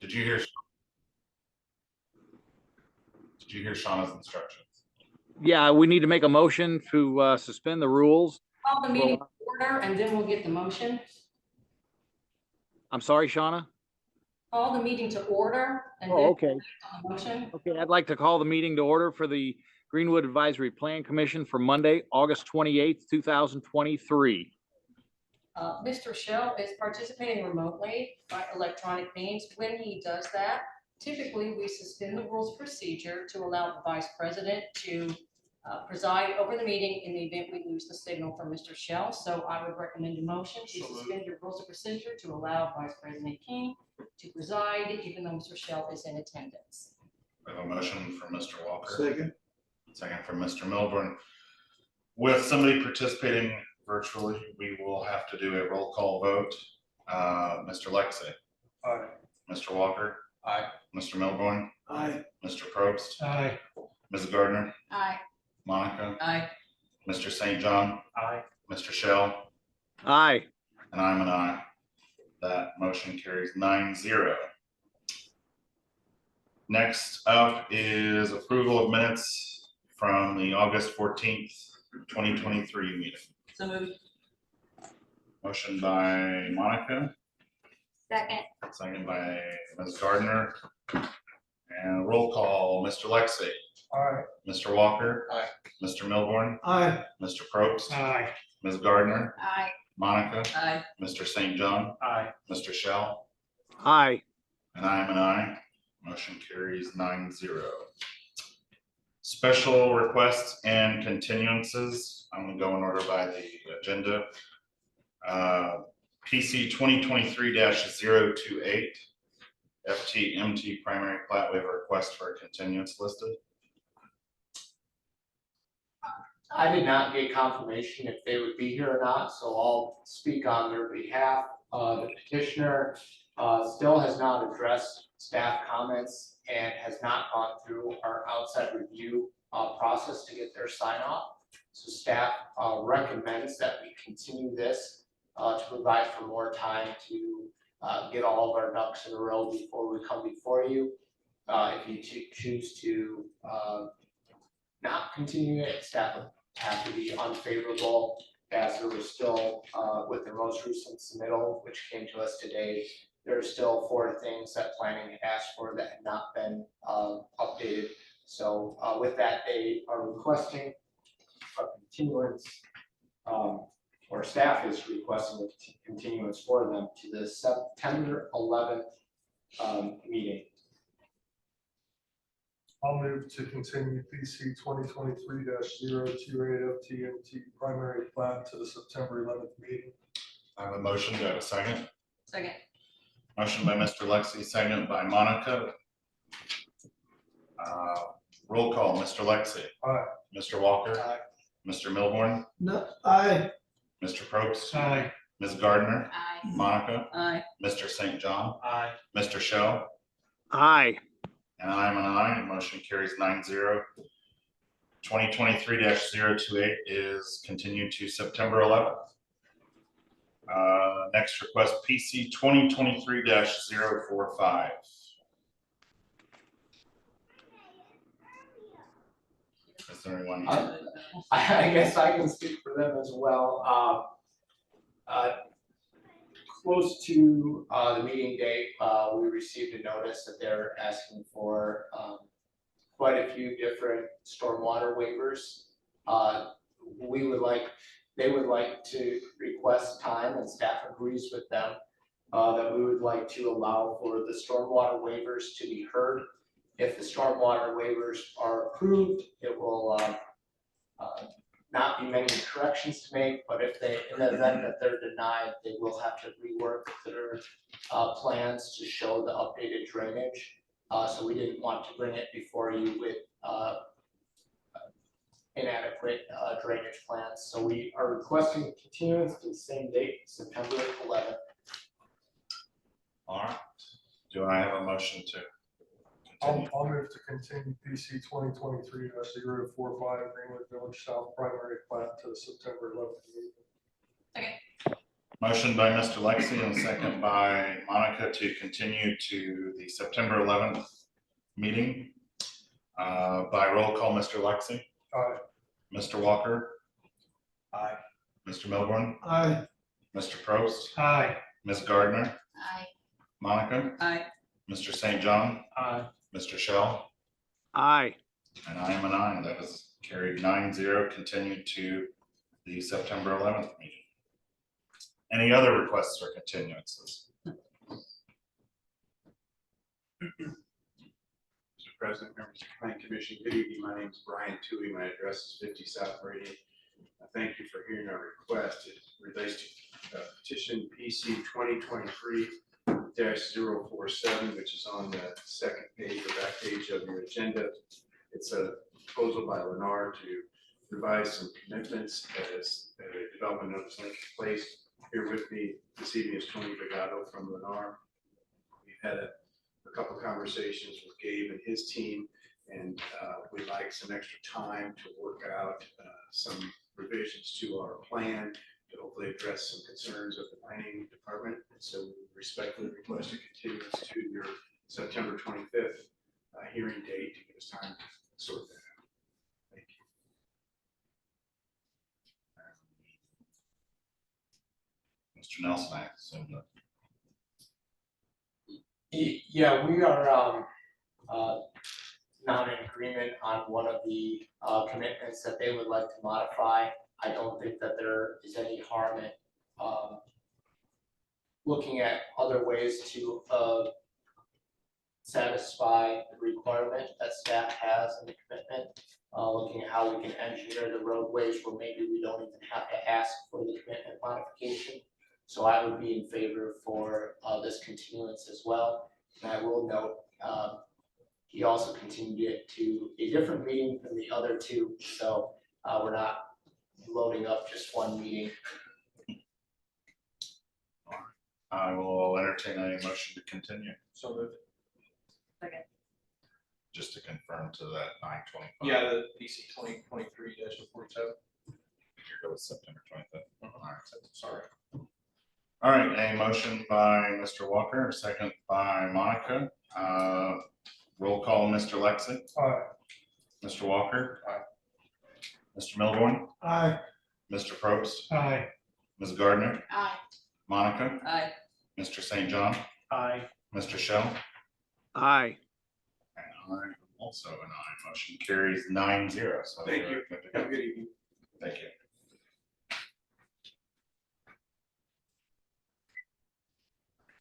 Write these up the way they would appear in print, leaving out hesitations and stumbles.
Did you hear? Did you hear Shauna's instructions? Yeah, we need to make a motion to suspend the rules. Call the meeting to order and then we'll get the motion. I'm sorry, Shauna. Call the meeting to order and then Oh, okay. on the motion. Okay, I'd like to call the meeting to order for the Greenwood Advisory Plan Commission for Monday, August 28th, 2023. Mr. Shell is participating remotely by electronic means. When he does that, typically we suspend the rules of procedure to allow the vice president to preside over the meeting in the event we lose the signal from Mr. Shell. So I would recommend a motion to suspend your rules of procedure to allow Vice President King to preside even though Mr. Shell is in attendance. We have a motion from Mr. Walker. Second. Second from Mr. Milburn. With somebody participating virtually, we will have to do a roll call vote. Mr. Lexi. Aye. Mr. Walker. Aye. Mr. Milburn. Aye. Mr. Probst. Aye. Ms. Gardner. Aye. Monica. Aye. Mr. St. John. Aye. Mr. Shell. Aye. And I'm an aye. That motion carries 9-0. Next up is approval of minutes from the August 14th, 2023 meeting. So moved. Motion by Monica, Second. second by Ms. Gardner. And roll call, Mr. Lexi. Aye. Mr. Walker. Aye. Mr. Milburn. Aye. Mr. Probst. Aye. Ms. Gardner. Aye. Monica. Aye. Mr. St. John. Aye. Mr. Shell. Aye. And I'm an aye. Motion carries 9-0. Special requests and continuances. I'm gonna go in order by the agenda. PC 2023-028, FTMT primary plat. We have a request for a continuance listed. I did not get confirmation if they would be here or not, so I'll speak on their behalf. The petitioner still has not addressed staff comments and has not gone through our outside review process to get their sign off. So staff recommends that we continue this to provide for more time to get all of our ducks in a row before we come before you. If you choose to not continue it, staff would have to be unfavorable, as there was still with the most recent submittal, which came to us today, there are still 4 things that planning had asked for that had not been updated. So with that, they are requesting a continuance, or staff is requesting a continuance for them to the September 11th meeting. I'll move to continue PC 2023-028 FTMT primary plat to the September 11th meeting. I have a motion. Do I have a second? Second. Motion by Mr. Lexi, second by Monica. Roll call, Mr. Lexi. Aye. Mr. Walker. Aye. Mr. Milburn. No. Aye. Mr. Probst. Aye. Ms. Gardner. Aye. Monica. Aye. Mr. St. John. Aye. Mr. Shell. Aye. And I'm an aye. Motion carries 9-0. 2023-028 is continued to September 11th. Next request, PC 2023-045. Is there anyone? I guess I can speak for them as well. Close to the meeting date, we received a notice that they're asking for quite a few different stormwater waivers. They would like to request time, and staff agrees with them, that we would like to allow for the stormwater waivers to be heard. If the stormwater waivers are approved, it will not be many corrections to make, but if they, in the event that they're denied, they will have to rework their plans to show the updated drainage. So we didn't want to bring it before you with inadequate drainage plans. So we are requesting continuance to the same date, September 11th. All right. Do I have a motion to continue? I'll move to continue PC 2023-045 Greenwood Village South primary plat to the September 11th meeting. Second. Motion by Mr. Lexi and second by Monica to continue to the September 11th meeting. By roll call, Mr. Lexi. Aye. Mr. Walker. Aye. Mr. Milburn. Aye. Mr. Probst. Aye. Ms. Gardner. Aye. Monica. Aye. Mr. St. John. Aye. Mr. Shell. Aye. And I am an aye. That is carried 9-0, continued to the September 11th meeting. Any other requests or continuances? Mr. President, members of the Planning Commission, good evening. My name is Brian Toohey. My address is 50 South Brady. Thank you for hearing our request. It relates to petition PC 2023-047, which is on the second page or back page of your agenda. It's a proposal by Lennar to revise some commitments as a development notice taking place. Here with me this evening is Tony Brigado from Lennar. We've had a couple of conversations with Gabe and his team, and we'd like some extra time to work out some revisions to our plan to hopefully address some concerns of the planning department. And so we respectfully request a continuance to your September 25th hearing date to give us time to sort that out. Thank you. Mr. Nelson, I assume that. Yeah, we are not in agreement on one of the commitments that they would like to modify. I don't think that there is any harm in looking at other ways to satisfy the requirement that staff has in the commitment. Looking at how we can engineer the roadways where maybe we don't even have to ask for the commitment modification. So I would be in favor for this continuance as well. And I will note, he also continued it to a different meeting than the other two. So we're not loading up just one meeting. I will entertain a motion to continue, So moved. Second. just to confirm to that 9/25. Yeah, the PC 2023-47. Here goes September 25th. All right, sorry. All right, a motion by Mr. Walker, a second by Monica. Roll call, Mr. Lexi. Aye. Mr. Walker. Aye. Mr. Milborn. Aye. Mr. Probst. Aye. Ms. Gardner. Aye. Monica. Aye. Mr. St. John. Aye. Mr. Shell. Aye. And I'm also an aye. Motion carries 9-0. So Thank you. we're good to go. Have a good evening. Thank you.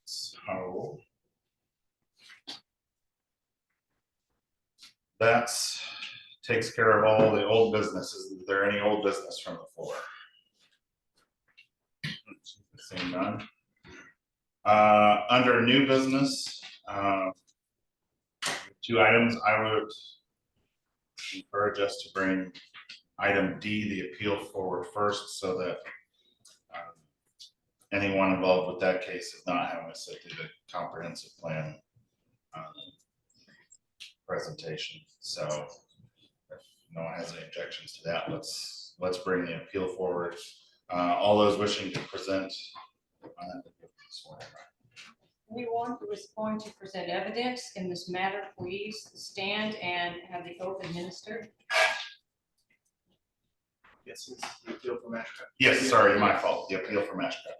So that's takes care of all the old businesses. Is there any old business from the floor? Seeing none. Under new business, 2 items, I would encourage us to bring item D, the appeal, forward first, so that anyone involved with that case is not having to sit through the comprehensive plan presentation. So if no one has any objections to that, let's bring the appeal forward. All those wishing to present. Anyone who is going to present evidence in this matter, please stand and have the oath administered. Yes, it's the appeal for Mashpee. Yes, sorry, my fault. The appeal for Mashpee.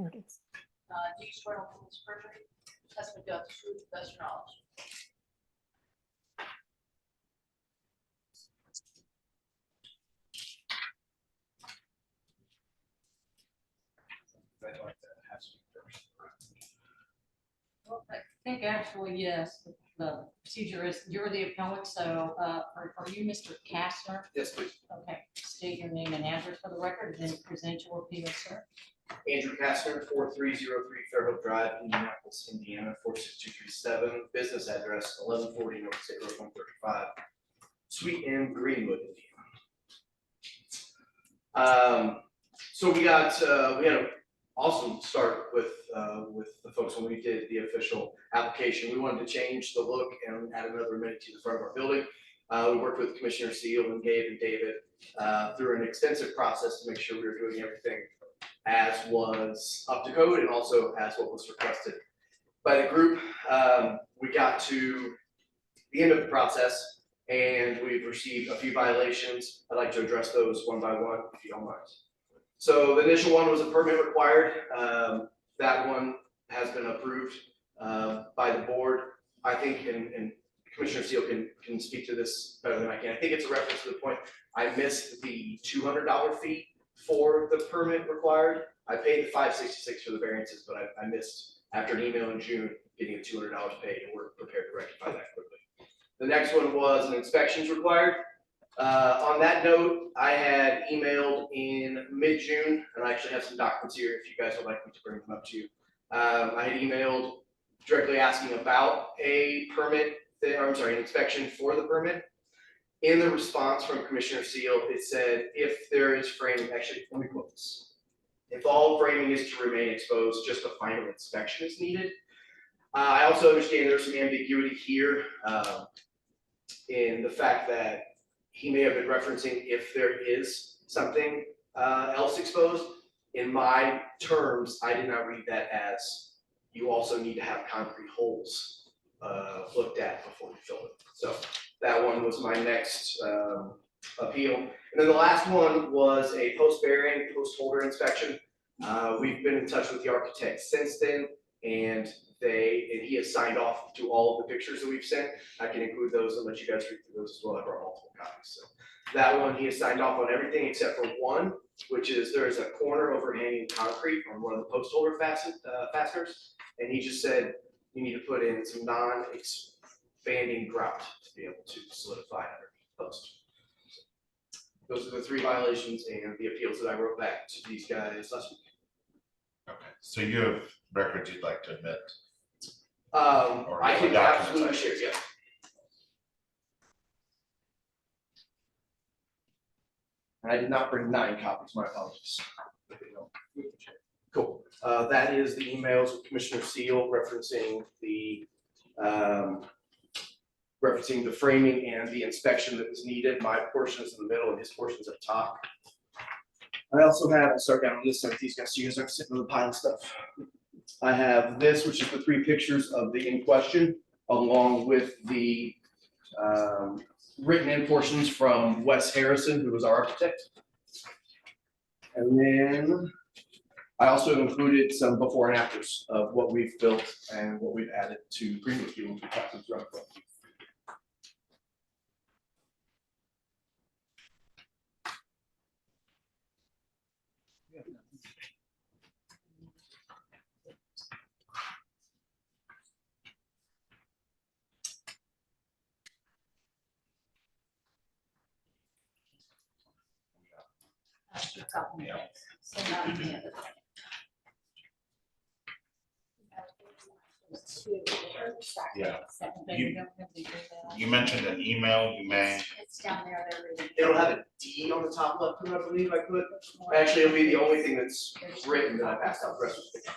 Do you swear to uphold this perjury? Testify to the truth, best of your knowledge. I'd like to have some first. Well, I think actually, yes, the procedure is, you're the appellant, so are you Mr. Kastner? Yes, please. Okay, state your name and address for the record, and then present your appeal, sir. Andrew Kastner, 4303 Fairhope Drive, Indianapolis, Indiana, 46237, business address 1140 North State Road 135, Suite M, Greenwood, Indiana. So we had an awesome start with the folks when we did the official application. We wanted to change the look and add another amenity to the front of our building. We worked with Commissioner Seal and Gabe and David through an extensive process to make sure we were doing everything as was up to code and also as what was requested by the group. We got to the end of the process and we've received a few violations. I'd like to address those one by one, if you don't mind. So the initial one was a permit required. That one has been approved by the board. I think, and Commissioner Seal can speak to this better than I can. I think it's a reference to the point, I missed the $200 fee for the permit required. I paid the $566 for the variances, but I missed, after an email in June, getting the $200 paid, and we're prepared to rectify that quickly. The next one was an inspections required. On that note, I had emailed in mid-June, and I actually have some documents here if you guys would like me to bring them up to you. I had emailed directly asking about a permit, an inspection for the permit. In the response from Commissioner Seal, it said, if there is framing, actually, let me quote this. If all framing is to remain exposed, just a final inspection is needed. I also understand there's some ambiguity here in the fact that he may have been referencing if there is something else exposed. In my terms, I did not read that as you also need to have concrete holes looked at before you fill it. So that one was my next appeal. And then the last one was a post-bearing, post-holder inspection. We've been in touch with the architect since then, and he has signed off to all of the pictures that we've sent. I can include those and let you guys read through those as well. I brought multiple copies. So that one, he has signed off on everything except for one, which is there is a corner overhanging concrete on one of the post holder fasteners. And he just said you need to put in some non-expanding grout to be able to solidify under post. Those are the 3 violations and the appeals that I wrote back to these guys last week. Okay, so you have records you'd like to admit? I can documents, absolutely I share, should yeah. I did not bring 9 copies, my apologies. Cool. That is the emails with Commissioner Seal referencing the framing and the inspection that was needed. My portion is in the middle and his portion is up top. I also have, I'll start down on this side with these guys so you guys aren't sitting with a pile of stuff. I have this, which is the 3 pictures of the in question, along with the written in portions from Wes Harrison, who was our architect. And then I also included some before and afters of what we've built and what we've added to Greenwood View. Yeah. You mentioned an email, you may. It's down there, they're reading. It'll have a D on the top left, I believe I put. Actually, it'll be the only thing that's written that I passed out the rest of the pictures.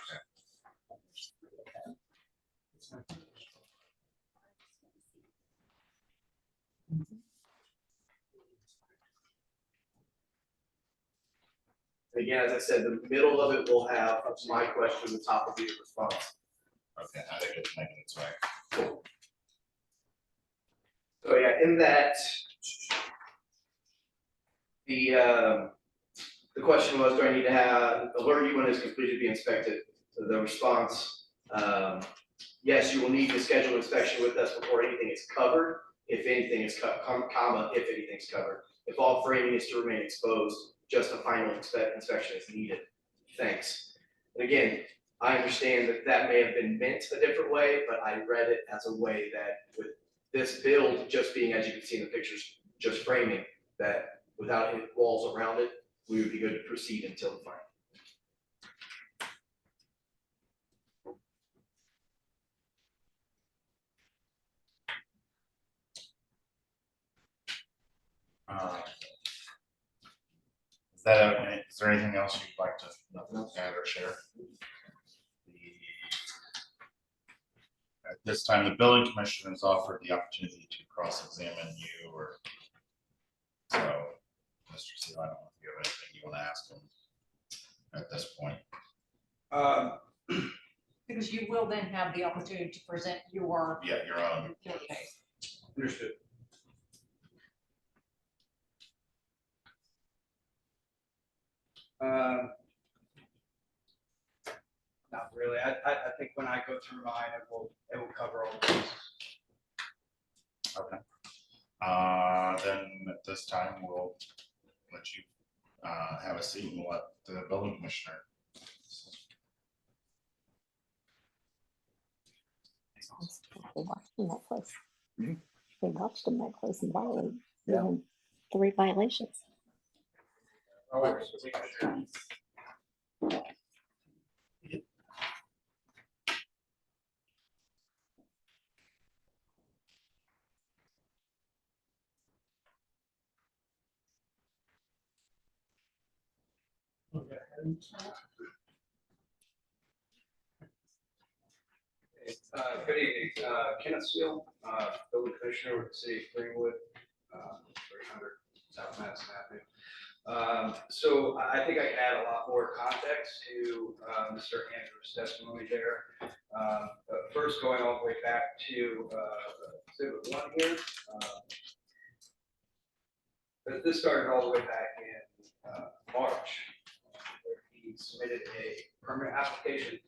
And again, as I said, the middle of it will have my question, the top will be the response. Okay, I think it's making its way. Cool. So yeah, in that, the question was, do I need to have, alert you when it's completed to be inspected? So the response, yes, you will need to schedule inspection with us before anything is covered, if anything is comma, if anything's covered. If all framing is to remain exposed, just a final inspection is needed. Thanks. And again, I understand that that may have been meant a different way, but I read it as a way that with this build just being, as you can see in the pictures, just framing, that without any walls around it, we would be good to proceed until the final. Is there anything else you'd like to add or share? this time, the building commissioner has offered the opportunity to cross-examine you or so. Mr. Seal, I don't know if you have anything you want to ask him at this point. Because you will then have the opportunity to present your Yeah, your own. case. Understood. Not really. I think when I go through mine, it will cover all the bases. Okay. Then at this time, we'll let you have a seat and let the building commissioner. They watched in that place. Hmm? They watched in that place and violated. Yeah. 3 violations. Good evening, Kenneth Seal, building commissioner with the city of Greenwood, 300 South Madison Avenue. So I think I can add a lot more context to Mr. Andrews' testimony there. But first, going all the way back to exhibit 1 here. But this started all the way back in March, where he submitted a permit application.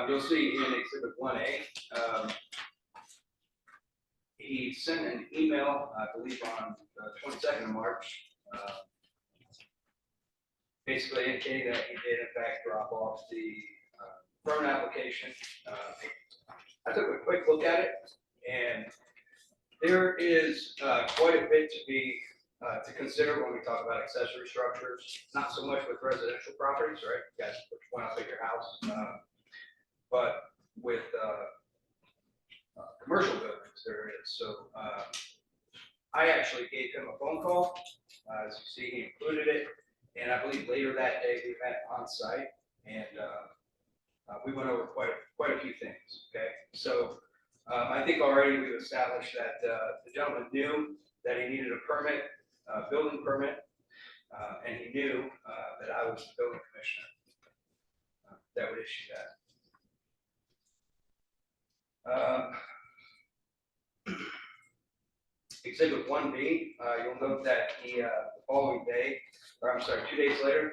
You'll see in exhibit 1A, he sent an email, I believe on the 22nd of March, basically indicating that he did in fact drop off the permit application. I took a quick look at it, and there is quite a bit to be to consider when we talk about accessory structures, not so much with residential properties, right? You guys went up at your house. But with commercial buildings, there is. So I actually gave him a phone call. As you see, he included it. And I believe later that day we met on site, and we went over quite a few things. Okay, so I think already we've established that the gentleman knew that he needed a permit, building permit, and he knew that I was the building commissioner that would issue that. Exhibit 1B, you'll note that the following day, or I'm sorry, 2 days later,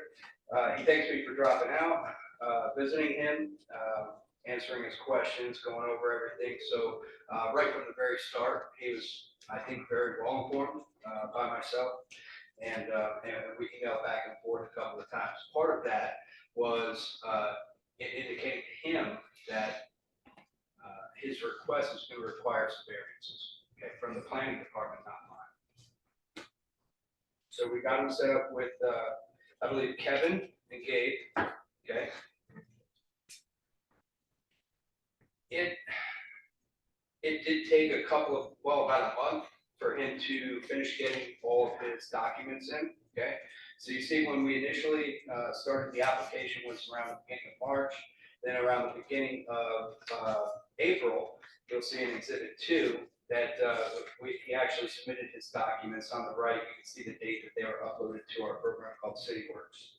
he thanks me for dropping out, visiting him, answering his questions, going over everything. So right from the very start, he was, I think, very well informed by myself, and we emailed back and forth a couple of times. Part of that was it indicating to him that his request is going to require some variances, okay, from the planning department, not mine. So we got him set up with, I believe, Kevin and Gabe, okay? It did take a couple of, well, about a month for him to finish getting all of his documents in, okay? So you see when we initially started the application was around the beginning of March, then around the beginning of April, you'll see in exhibit 2 that he actually submitted his documents. On the right, you can see the date that they were uploaded to our program called CityWorks.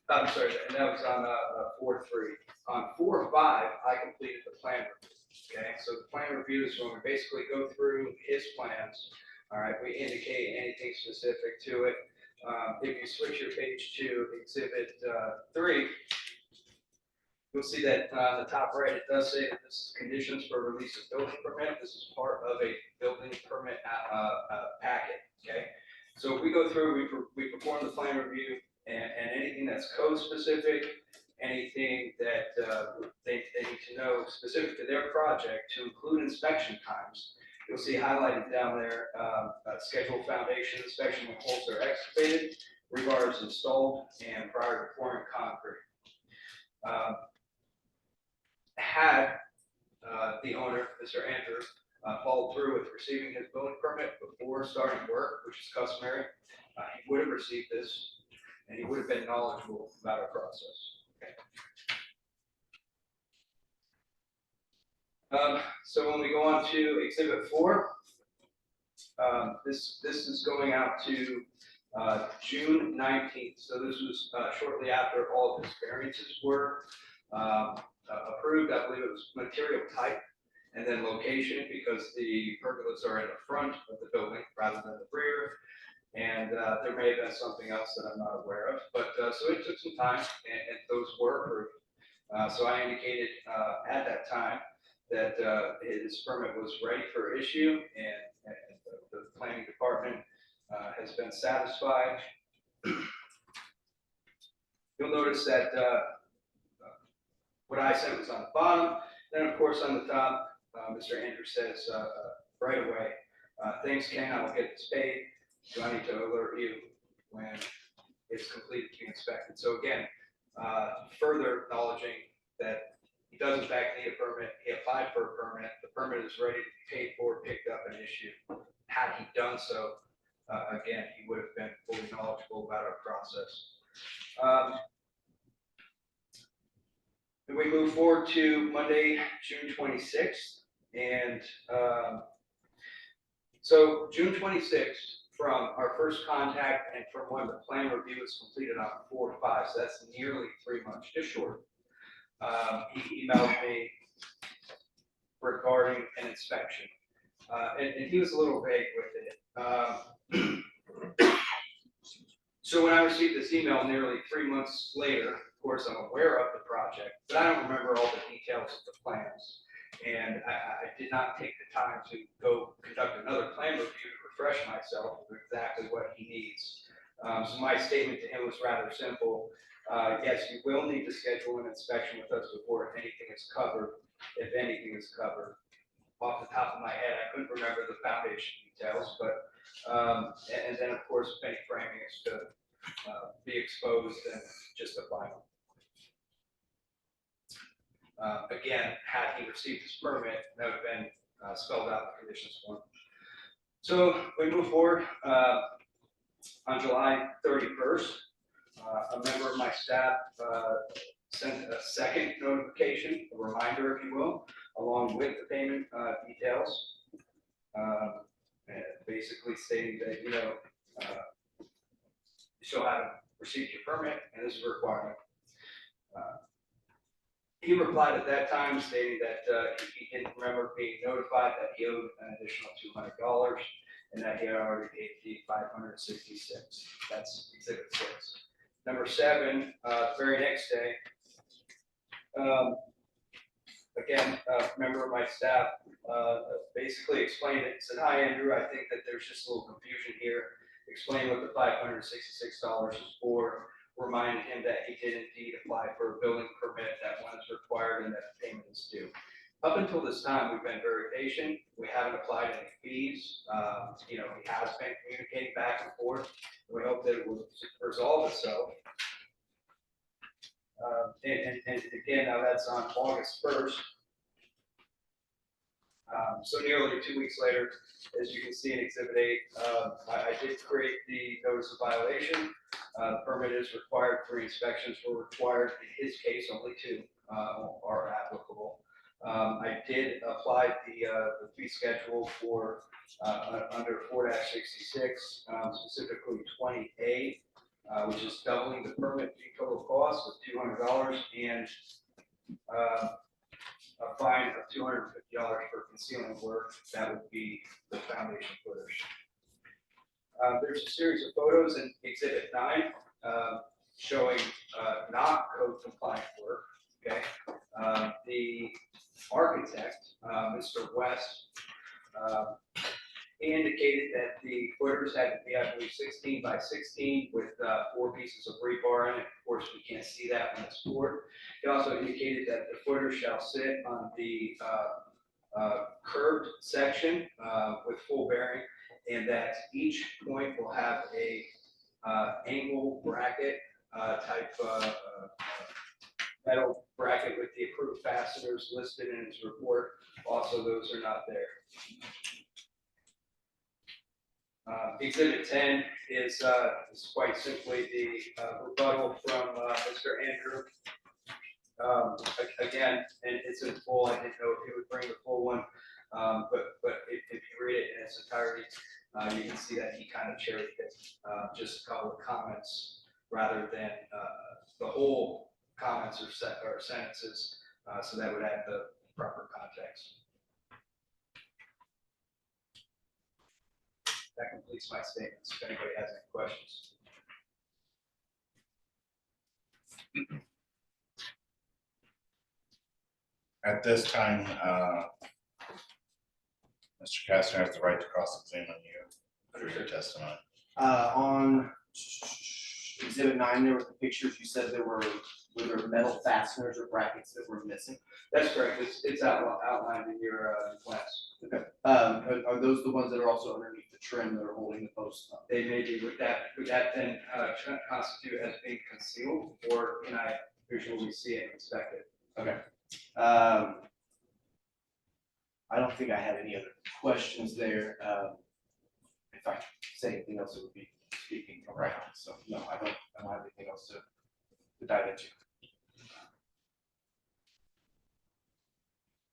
I'm sorry, and that was on 4-3. On 4-5, I completed the plan review. Okay, so the plan review is when we basically go through his plans. All right, we indicate anything specific to it. If you switch your page to exhibit 3, you'll see that on the top right, it does say that this is conditions for release of building permit. This is part of a building permit packet, okay? So we go through, we perform the plan review, and anything that's code specific, anything that they need to know specific to their project to include inspection times. You'll see highlighted down there, scheduled foundation inspection when holes are excavated, rebar is installed, and prior to pouring concrete. Had the owner, Mr. Andrew, followed through with receiving his building permit before starting work, which is customary, he would have received this, and he would have been knowledgeable about our process. So when we go on to Exhibit 4, this is going out to June 19th. So this was shortly after all of his variances were approved. I believe it was material type and then location, because the pergola's are in the front of the building rather than the rear. And there may have been something else that I'm not aware of, but so it took some time, and those were approved. So I indicated at that time that his permit was ready for issue, and the planning department has been satisfied. You'll notice that what I said was on the bottom. Then, of course, on the top, Mr. Andrews says right away, thanks, Ken, I will get this paid. Do I need to alert you when it's completed to be inspected? So again, further acknowledging that he does in fact need a permit. He applied for a permit. The permit is ready to be paid for, picked up, and issued. Had he done so, again, he would have been fully knowledgeable about our process. And we move forward to Monday, June 26th. And so June 26th, from our first contact and from when the plan review was completed on 4/5, so that's nearly 3 months, just short. He emailed me regarding an inspection. And he was a little vague with it. So when I received this email nearly 3 months later, of course, I'm aware of the project, but I don't remember all the details of the plans. And I did not take the time to go conduct another plan review to refresh myself with exactly what he needs. So my statement to him was rather simple. Yes, you will need to schedule an inspection with us before anything is covered, if anything is covered. Off the top of my head, I couldn't remember the foundation details, but, and then of course, if any framing is to be exposed and just a final. Again, had he received his permit, that would have been spelled out in the conditions form. So we move forward. On July 31st, a member of my staff sent a second notification, a reminder, if you will, along with the payment details, basically stating that, you still haven't received your permit, and this is a requirement. He replied at that time stating that he didn't remember being notified that he owed an additional $200 and that he had already paid the $566. That's Exhibit 6. Number 7, very next day, again, a member of my staff basically explained it. Said, "Hi, Andrew, I think that there's just a little confusion here." Explained what the $566 is for. Reminded him that he did indeed apply for a building permit, that one is required and that the payment is due. Up until this time, we've been very patient. We haven't applied any fees. He has been communicating back and forth. We hope that it will resolve itself. And again, now that's on August 1st. So nearly 2 weeks later, as you can see in Exhibit 8, I did create the notice of violation. The permit is required. 3 inspections were required. In his case, only 2 are applicable. I did apply the fee schedule for under 4-66, specifically 20A, which is doubling the permit fee total cost of $200 and a fine of $250 for concealing work. That would be the foundation footers. There's a series of photos in Exhibit 9 showing not code compliant work. Okay, the architect, Mr. West, he indicated that the footers had to be, I believe, 16 by 16 with 4 pieces of rebar in it. Of course, we can't see that when it's poured. He also indicated that the footer shall sit on the curved section with full bearing, and that each point will have a angle bracket type metal bracket with the approved fasteners listed in his report. Also, those are not there. Exhibit 10 is quite simply the rebuttal from Mr. Andrew. Again, and it's in full, I didn't know if he would bring the full one, but if you read it in its entirety, you can see that he kind of cherry picked just a couple of comments rather than the whole comments or sentences, so that would add the proper context. That completes my statements. If anybody has any questions. At this time, Mr. Kastner has the right to cross-examine you for your testimony. On exhibit 9, there were the pictures, you said were there metal fasteners or brackets that were missing? That's correct. It's outlined in your plans. Okay. Are those the ones that are also underneath the trim that are holding the posts up? They may be, would that then constitute as being concealed, or can I visually see it and inspect it? Okay. I don't think I have any other questions there. If I say anything else, it would be speaking around. So no, I don't have anything else to dive into.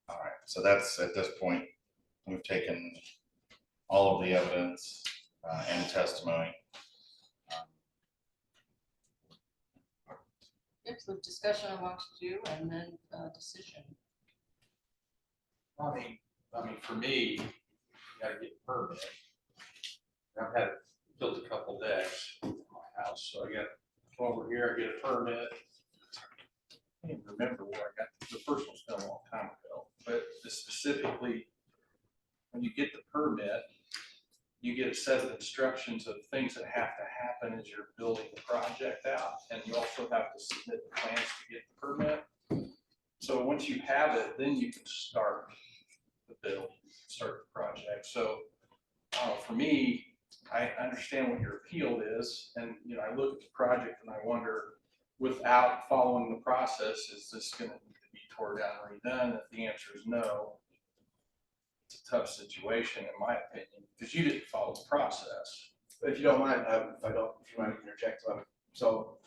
All right, so that's, at this point, we've taken all of the evidence and testimony. Next, the discussion amongst you and then decision. I mean, for me, you gotta get a permit. I've had built a couple decks in my house, so I got to come over here, I get a permit. I can't even remember where I got, the first one's done a long time ago, but specifically, when you get the permit, you get a set of instructions of things that have to happen as you're building the project out, and you also have to submit the plans to get the permit. So once you have it, then you can start the build, start the project. So for me, I understand what your appeal is, and I look at the project and I wonder, without following the process, is this going to need to be tore down and redone? If the answer is no, it's a tough situation in my opinion, because you didn't follow the process. But if you don't mind, if you mind to interject, so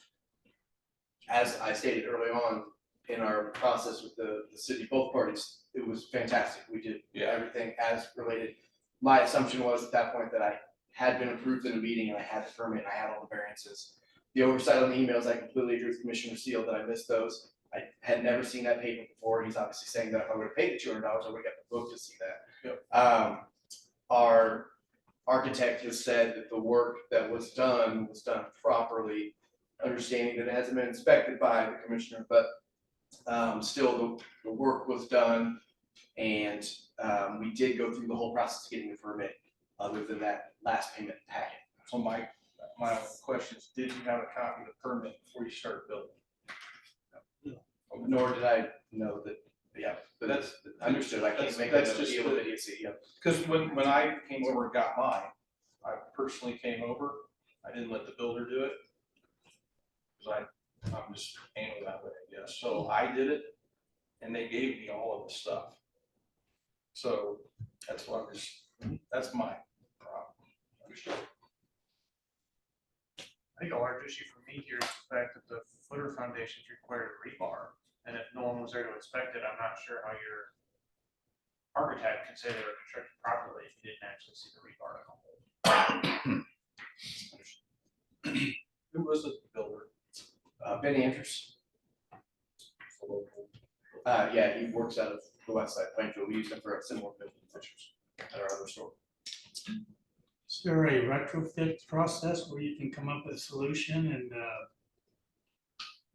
as I stated early on in our process with the city, both parties, it was fantastic. We did everything as related. My assumption was at that point that I had been approved in a meeting and I had the permit and I had all the variances. The oversight on the emails, I completely agree with Commissioner Seal that I missed those. I had never seen that payment before. He's obviously saying that if I would have paid the $200, I would have got the book to see that. Yep. Our architect has said that the work that was done properly, understanding that it hasn't been inspected by the commissioner, but still the work was done, and we did go through the whole process of getting the permit other than that last payment packet. So my only question is, did you have a copy of the permit before you started building? Nor did I know that, but that's understood. I can't make that that's just appeal of idiocy. Because when I came over and got mine, I personally came over, I didn't let the builder do it. Because I'm just handling that way, I guess. So I did it, and they gave me all of the stuff. So that's what that's my problem. Understood. I think a large issue for me here is the fact that the footer foundations required rebar, and if no one was there to inspect it, I'm not sure how your architect could say they were constructed properly if you didn't actually see the rebar at all. Who was the builder? Benny Andrews. Yeah, he works out of the west side Plainfield. We use him for a similar building fixtures at our other store. Is there a retrofit process where you can come up with a solution and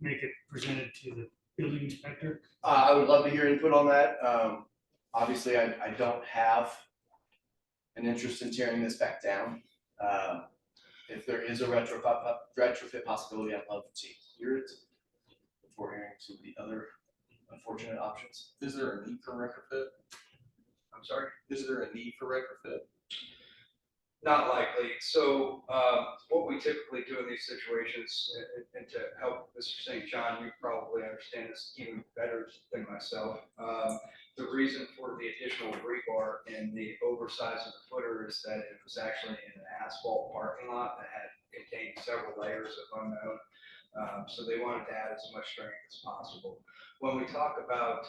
make it presented to the building inspector? I would love to hear input on that. Obviously, I don't have an interest in tearing this back down. If there is a retrofit possibility, I'd love to hear it before hearing some of the other unfortunate options. Is there a need for retrofit? I'm sorry? Is there a need for retrofit? Not likely. So what we typically do in these situations, and to help Mr. St. John, you probably understand this even better than myself. The reason for the additional rebar and the oversize of the footer is that it was actually in an asphalt parking lot that had contained several layers of unknown. So they wanted to add as much strength as possible. When we talk about,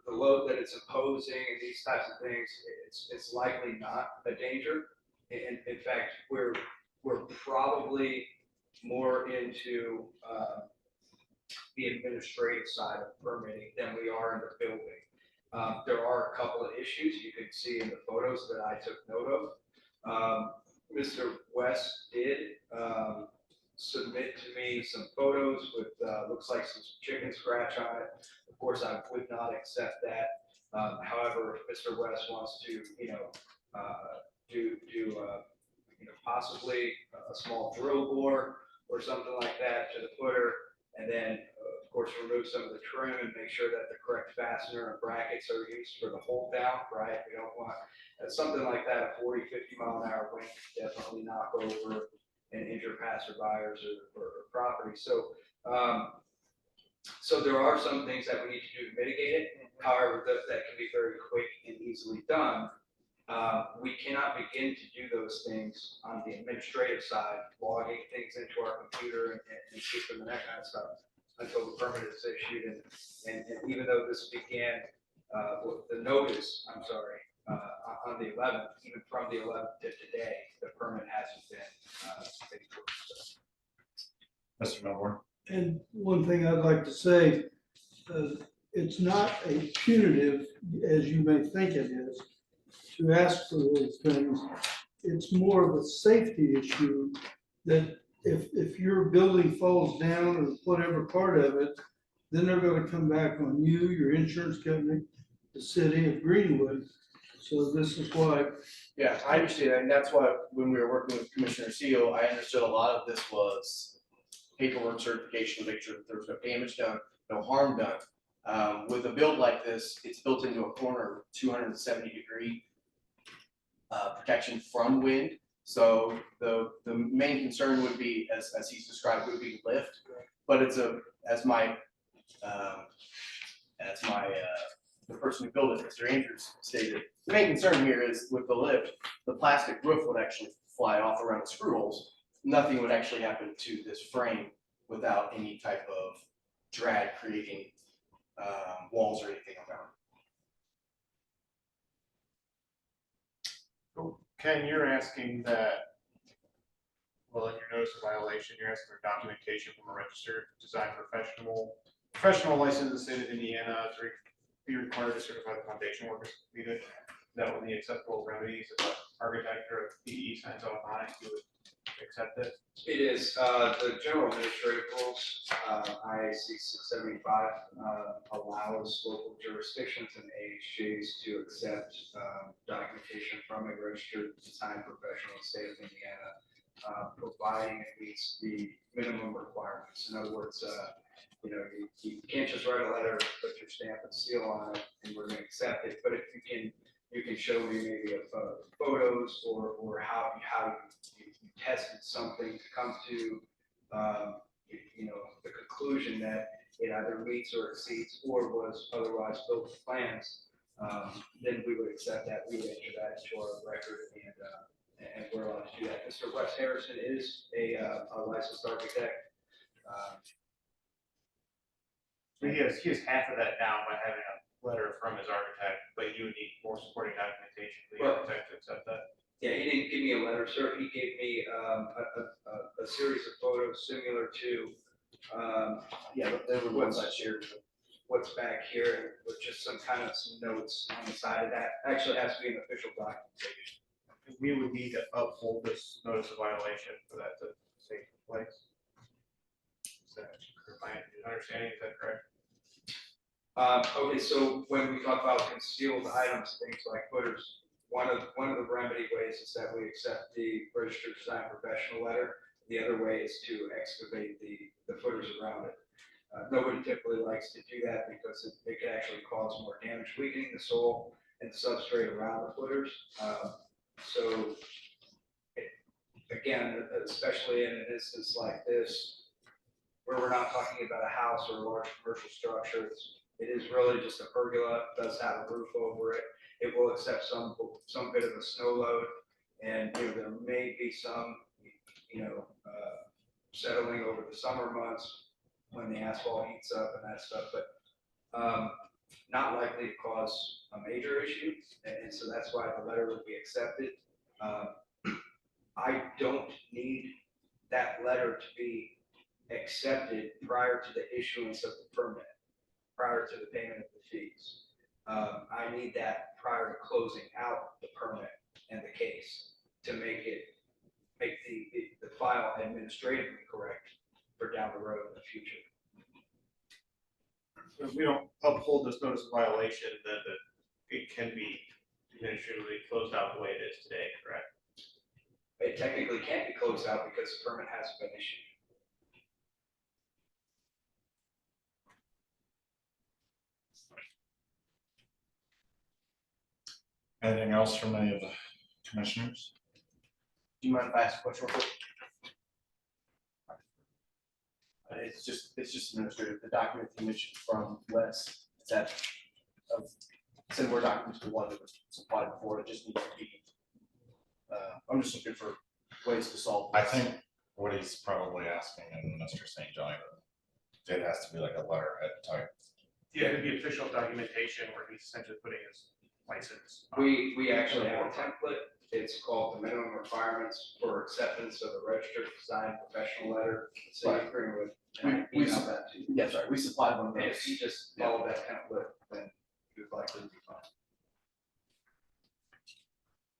the load that it's imposing and these types of things, it's likely not a danger. In fact, we're probably more into the administrative side of permitting than we are in the building. There are a couple of issues you can see in the photos that I took note of. Mr. West did submit to me some photos with, looks like some chicken scratch on it. Of course, I would not accept that. However, if Mr. West wants to, possibly a small drill bore or something like that to the footer, and then, of course, remove some of the trim and make sure that the correct fastener and brackets are used for the hold down, right? We don't want something like that, a 40, 50 mile an hour wind could definitely knock over and injure passerbyers or property. So, so there are some things that we need to do to mitigate it. However, that can be very quick and easily done. We cannot begin to do those things on the administrative side, logging things into our computer and system and that kind of stuff until the permit is issued. And even though this began with the notice, I'm sorry, on the 11th, even from the 11th to today, the permit hasn't been issued. Mr. Milburn. And one thing I'd like to say, it's not a punitive, as you may think it is, to ask for those things. It's more of a safety issue that if your building falls down or whatever part of it, then they're gonna come back on you, your insurance company, the city of Greenwood. So this is why. Yeah, I understand, and that's why when we were working with Commissioner Seal, I understood a lot of this was paperwork certification to make sure that there was no damage done, no harm done. With a build like this, it's built into a corner, 270-degree protection from wind. So the main concern would be, as he's described, would be lift. But it's the person who built it, Mr. Andrews, stated, the main concern here is with the lift, the plastic roof would actually fly off around the screw holes. Nothing would actually happen to this frame without any type of drag creating walls or anything around. Ken, you're asking that, well, in your notice of violation, you're asking for documentation from a registered design professional license in the state of Indiana to be required to certify the foundation work is completed. That would be acceptable remedies if an architect or a PE signs off on it, you would accept it? It is, the general administrative rules, IAC 675, allows local jurisdictions and AHJs to accept documentation from a registered design professional in the state of Indiana, providing it meets the minimum requirements. In other words, you can't just write a letter, put your stamp and seal on it, and we're gonna accept it. But if you can show me maybe photos or how you tested something to come to, the conclusion that it either meets or exceeds or was otherwise built to plans, then we would accept that. We would enter that into our record and we're allowed to do that. Mr. Wes Harrison is a licensed architect. He has half of that down by having a letter from his architect, but you would need more supporting documentation for the architect to accept that. Yeah, he didn't give me a letter, sir. He gave me a series of photos similar to, They were the ones I shared. what's back here, with just some notes on the side of that. Actually, it has to be an official documentation. We would need to uphold this notice of violation for that to take place. Is that my understanding, is that correct? Okay, so when we talk about concealed items, things like footers, one of the remedy ways is that we accept the registered design professional letter. The other way is to excavate the footers around it. Nobody typically likes to do that because it can actually cause more damage, weakening the soil and substrate around the footers. So again, especially in an instance like this, where we're not talking about a house or a large commercial structure, it is really just a pergola, it does have a roof over it. It will accept some bit of a snow load, and, you know, there may be some, you know, settling over the summer months when the asphalt heats up and that stuff, but not likely to cause a major issue, and so that's why the letter will be accepted. I don't need that letter to be accepted prior to the issuance of the permit, prior to the payment of the fees. I need that prior to closing out the permit and the case to make the file administratively correct for down the road in the future. So if we don't uphold this notice of violation, then it can be administratively closed out the way it is today, correct? It technically can't be closed out because the permit hasn't been issued. Anything else from any of the commissioners? Do you mind if I ask a question real quick? It's just administrative, the document you mentioned from Wes, is that of similar documents to the one that was supplied before, it just needs to be, I'm just looking for ways to solve I this. think what he's probably asking, and Mr. St. John, it has to be like a letterhead type. Yeah, it'd be official documentation where he's essentially putting his license. We actually have a template. It's called the minimum requirements for acceptance of a registered design professional letter. City of Greenwood. And I We- emailed that to you. Yeah, sorry, we supplied one of And those. if you just follow that template, then you'd likely be fine.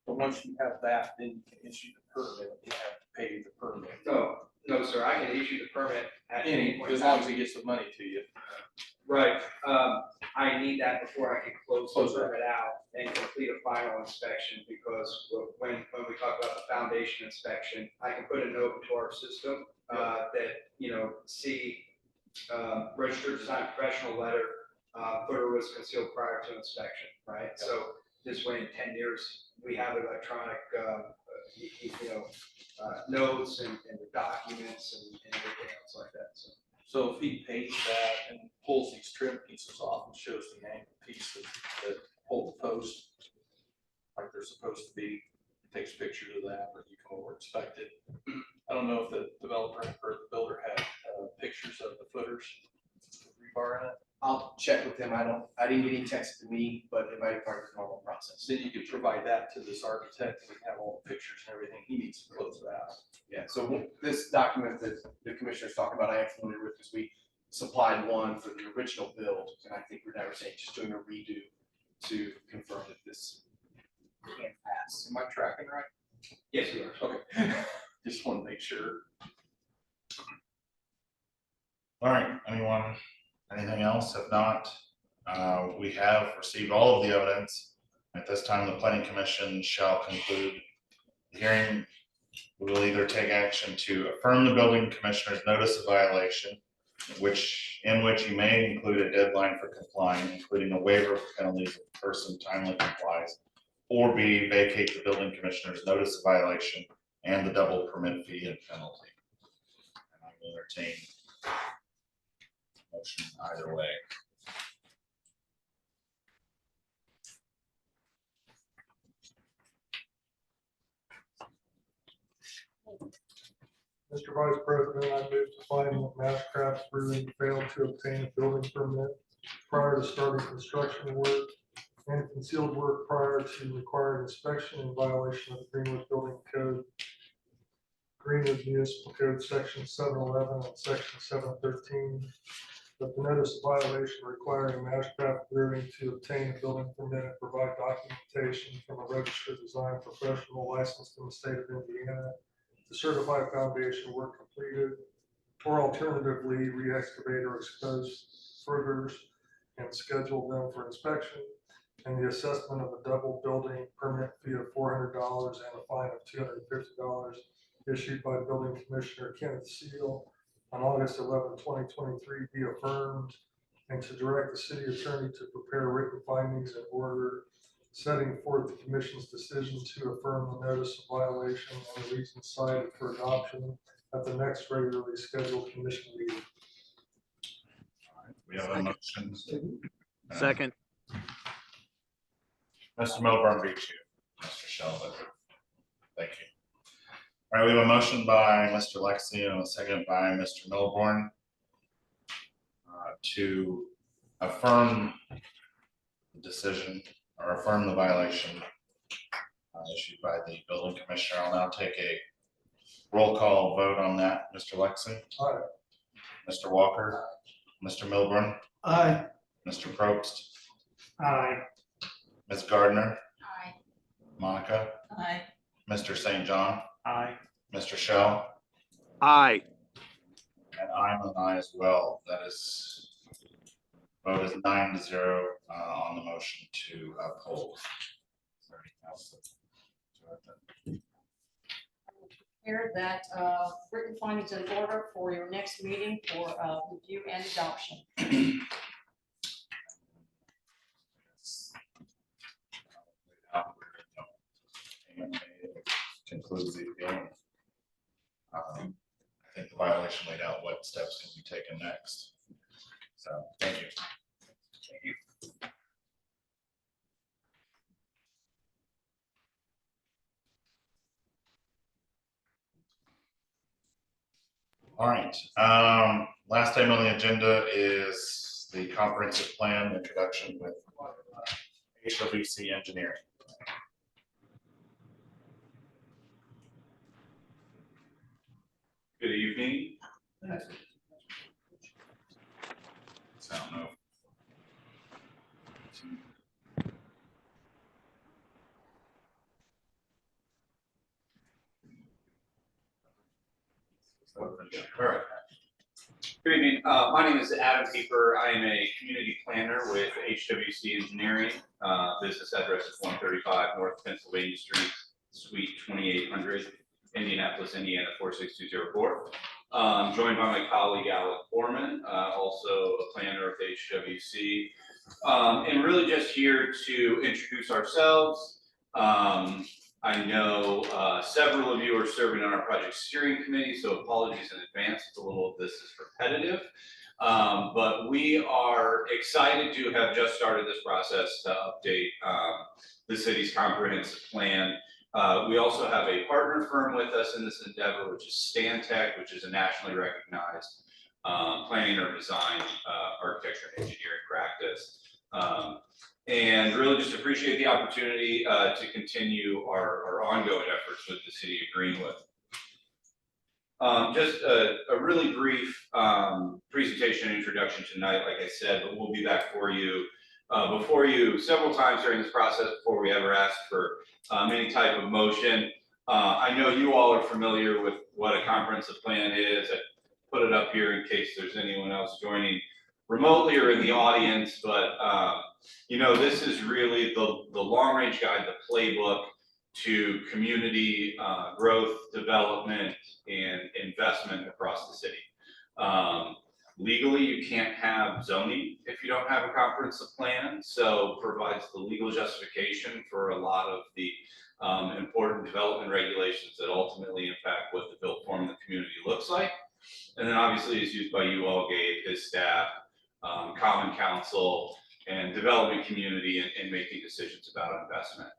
But once you have that, then you can issue the permit, you have to pay the permit. No, sir, I can issue the permit at any point. in As long time. as he gets the money to you. Right, I need that before I can close the permit out and complete a final inspection, because when we talk about the foundation inspection, I can put a note into our system, that, you know, registered design professional letter, footer was concealed prior to inspection, right? So this way in 10 years, we have electronic, notes and the documents and everything else like that, so. So if he pays that and pulls these trim pieces off and shows the angle pieces that hold the post like they're supposed to be, takes pictures of that, or you come over and inspect it. I don't know if the developer or the builder had pictures of the footers, rebar in it. I'll check with them, I didn't get any text to me, but it might be part of the normal process. Then you could provide that to this architect, and have all the pictures and everything he needs to close it out. Yeah, so this document that the commissioner's talking about, I am familiar with, because we supplied one for the original build, and I think we're never saying just doing a redo to confirm that this can pass. Am I tracking right? Yes, you are. Okay, just want to make sure. All right, anything else? If not, we have received all of the evidence. At this time, the planning commission shall conclude the hearing. We will either take action to affirm the building commissioner's notice of violation, in which you may include a deadline for complying, including a waiver of penalties if the person timely complies, or B, vacate the building commissioner's notice of violation and the double permit fee and penalty. And I will entertain motion either way. Mr. Vice President, I move to find that Mashcraft Brewing failed to obtain a building permit prior to starting construction work and concealed work prior to required inspection in violation of the Greenwood Building Code, Greenwood Municipal Code, Section 711 and Section 713. That the notice of violation requiring Mashcraft Brewing to obtain a building permit and provide documentation from a registered design professional licensed in the state of Indiana to certify foundation work completed, or alternatively re-excavate or expose footers and schedule them for inspection, and the assessment of a double building permit fee of $400 and a fine of $250 issued by Building Commissioner Kenneth Seal on August 11, 2023 be affirmed, and to direct the city attorney to prepare written findings and order setting forth the commission's decision to affirm the notice of violation and the reasons cited for adoption at the next regularly scheduled commission meeting. We have a motion. Second. Mr. Milburn beat you, Mr. Sheldon. Thank you. All right, we have a motion by Mr. Lexi and a second by Mr. Milburn to affirm the decision or affirm the violation issued by the building commissioner. I'll now take a roll call vote on that. Mr. Lexi? Aye. Mr. Walker? Mr. Milburn? Aye. Mr. Probst? Aye. Ms. Gardner? Aye. Monica? Aye. Mr. St. John? Aye. Mr. Shell? Aye. And I'm an aye as well. That is, vote is 9-0 on the motion to uphold. Is there anything else that- Prepare that written findings in order for your next meeting for review and adoption. Concludes the appeal. I think the violation laid out what steps can be taken next. So, thank you. Thank you. All right, last item on the agenda is the comprehensive plan introduction with HWC Engineering. Good evening. Sound no. All right. Good evening. My name is Adam Pieper. I am a community planner with HWC Engineering. Business address is 135 North Pennsylvania Street, Suite 2800, Indianapolis, Indiana 46204. Joined by my colleague Alec Foreman, also a planner of HWC, and really just here to introduce ourselves. I know several of you are serving on our project steering committee, so apologies in advance if a little of this is repetitive. But we are excited to have just started this process to update the city's comprehensive plan. We also have a partner firm with us in this endeavor, which is Stantec, which is a nationally recognized planning or design architecture and engineering practice. And really just appreciate the opportunity to continue our ongoing efforts with the city of Greenwood. Just a really brief presentation and introduction tonight, like I said, but we'll be back before you several times during this process before we ever ask for any type of motion. I know you all are familiar with what a comprehensive plan is. I put it up here in case there's anyone else joining remotely or in the audience, but you know, this is really the long-range guide, the playbook to community growth, development, and investment across the city. Legally, you can't have zoning if you don't have a comprehensive plan, so provides the legal justification for a lot of the important development regulations that ultimately impact what the built form of the community looks like. And then obviously is used by you all, Gabe, his staff, Common Council, and development community in making decisions about investment.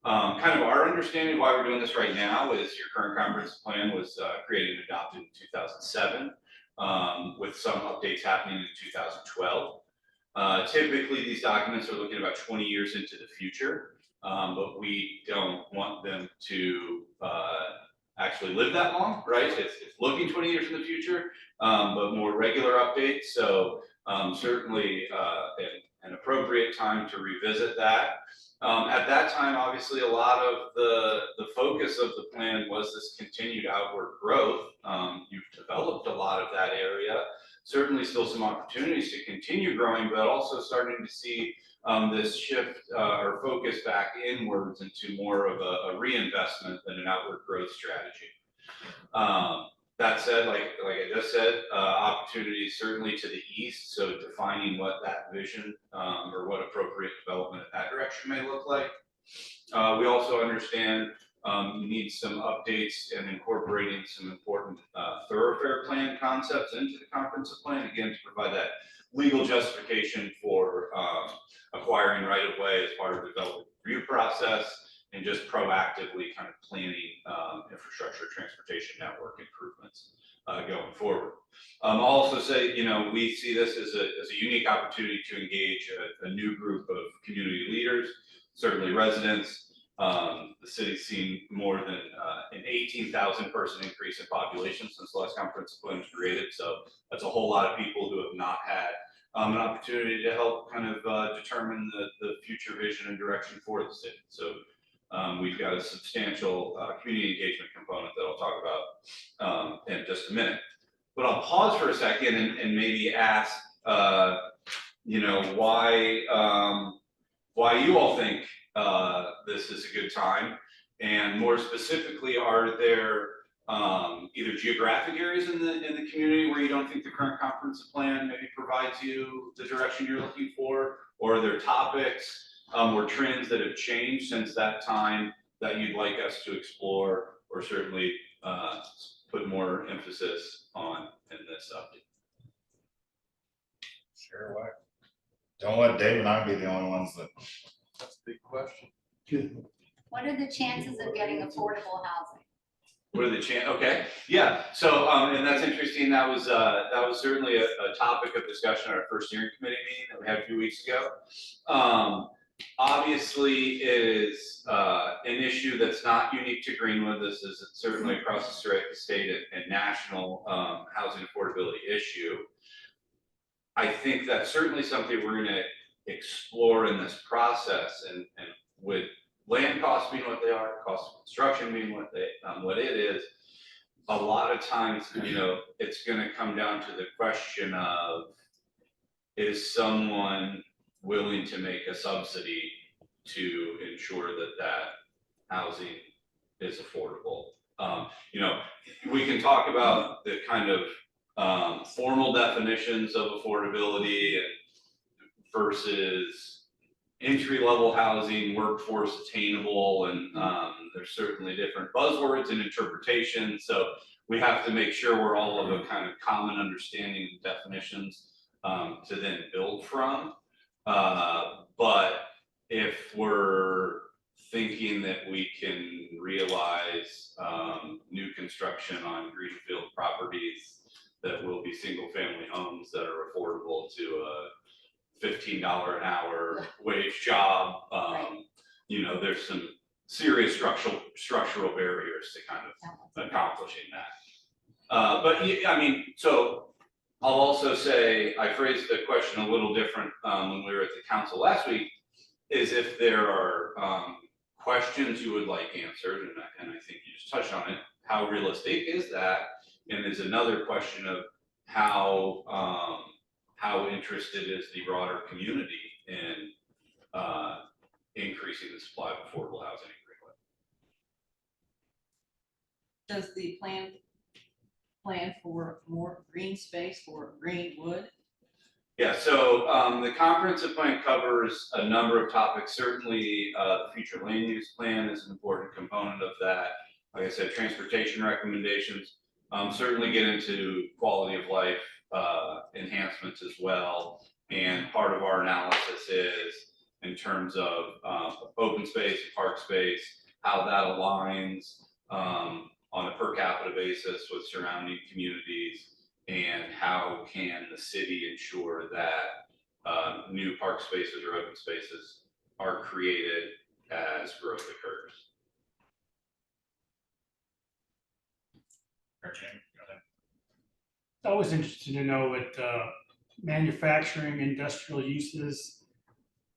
Kind of our understanding of why we're doing this right now is your current comprehensive plan was created and adopted in 2007, with some updates happening in 2012. Typically, these documents are looking about 20 years into the future, but we don't want them to actually live that long, right? It's looking 20 years in the future, but more regular updates. So certainly an appropriate time to revisit that. At that time, obviously, a lot of the focus of the plan was this continued outward growth. You've developed a lot of that area. Certainly still some opportunities to continue growing, but also starting to see this shift or focus back inwards into more of a reinvestment than an outward growth strategy. That said, like I just said, opportunities certainly to the east, so defining what that vision, or what appropriate development in that direction may look like. We also understand, you need some updates and incorporating some important, thoroughfare plan concepts into the comprehensive plan, again, to provide that legal justification for, acquiring right of way as part of the development review process, and just proactively kind of planning, infrastructure, transportation network improvements, going forward. I'll also say, you know, we see this as a unique opportunity to engage a new group of community leaders, certainly residents. The city's seen more than an 18,000 person increase in population since the last comprehensive plan was created. So that's a whole lot of people who have not had an opportunity to help kind of determine the future vision and direction for the city. So we've got a substantial community engagement component that I'll talk about in just a minute. But I'll pause for a second and maybe ask, you know, why you all think this is a good time, and more specifically, are there either geographic areas in the community where you don't think the current comprehensive plan maybe provides you the direction you're looking for, or are there topics or trends that have changed since that time that you'd like us to explore, or certainly put more emphasis on in this update? Sure, why? Don't let Dave and I be the only ones that. That's a big question. What are the chances of getting affordable housing? What are the okay, yeah, so, and that's interesting, that was certainly a topic of discussion at our first steering committee meeting that we had a few weeks ago. Obviously, it is an issue that's not unique to Greenwood. This is certainly across the state and national housing affordability issue. I think that's certainly something we're gonna explore in this process, and with land costs being what they are, cost of construction being what it is, a lot of times, you know, it's gonna come down to the question of, is someone willing to make a subsidy to ensure that housing is affordable? You know, we can talk about the kind of formal definitions of affordability and versus entry-level housing, workforce attainable, and there's certainly different buzzwords and interpretations. So we have to make sure we're all of a kind of common understanding of definitions to then build from. But if we're thinking that we can realize new construction on greenfield properties that will be single-family homes that are affordable to a $15 an hour wage job, you know, there's some serious structural barriers to kind of accomplishing that. But I mean, so I'll also say, I phrased the question a little different when we were at the council last week, is if there are questions you would like answered, and I think you just touched on it, how realistic is that? And there's another question of how interested is the broader community in increasing the supply of affordable housing in Greenwood? Does the plan for more green space for Greenwood? Yeah, so the comprehensive plan covers a number of topics. Certainly, the future land use plan is an important component of that. Like I said, transportation recommendations, certainly get into quality of life enhancements as well. And part of our analysis is in terms of open space, park space, how that aligns on a per capita basis with surrounding communities, and how can the city ensure that new park spaces or open spaces are created as growth occurs. I was interested to know what manufacturing, industrial uses,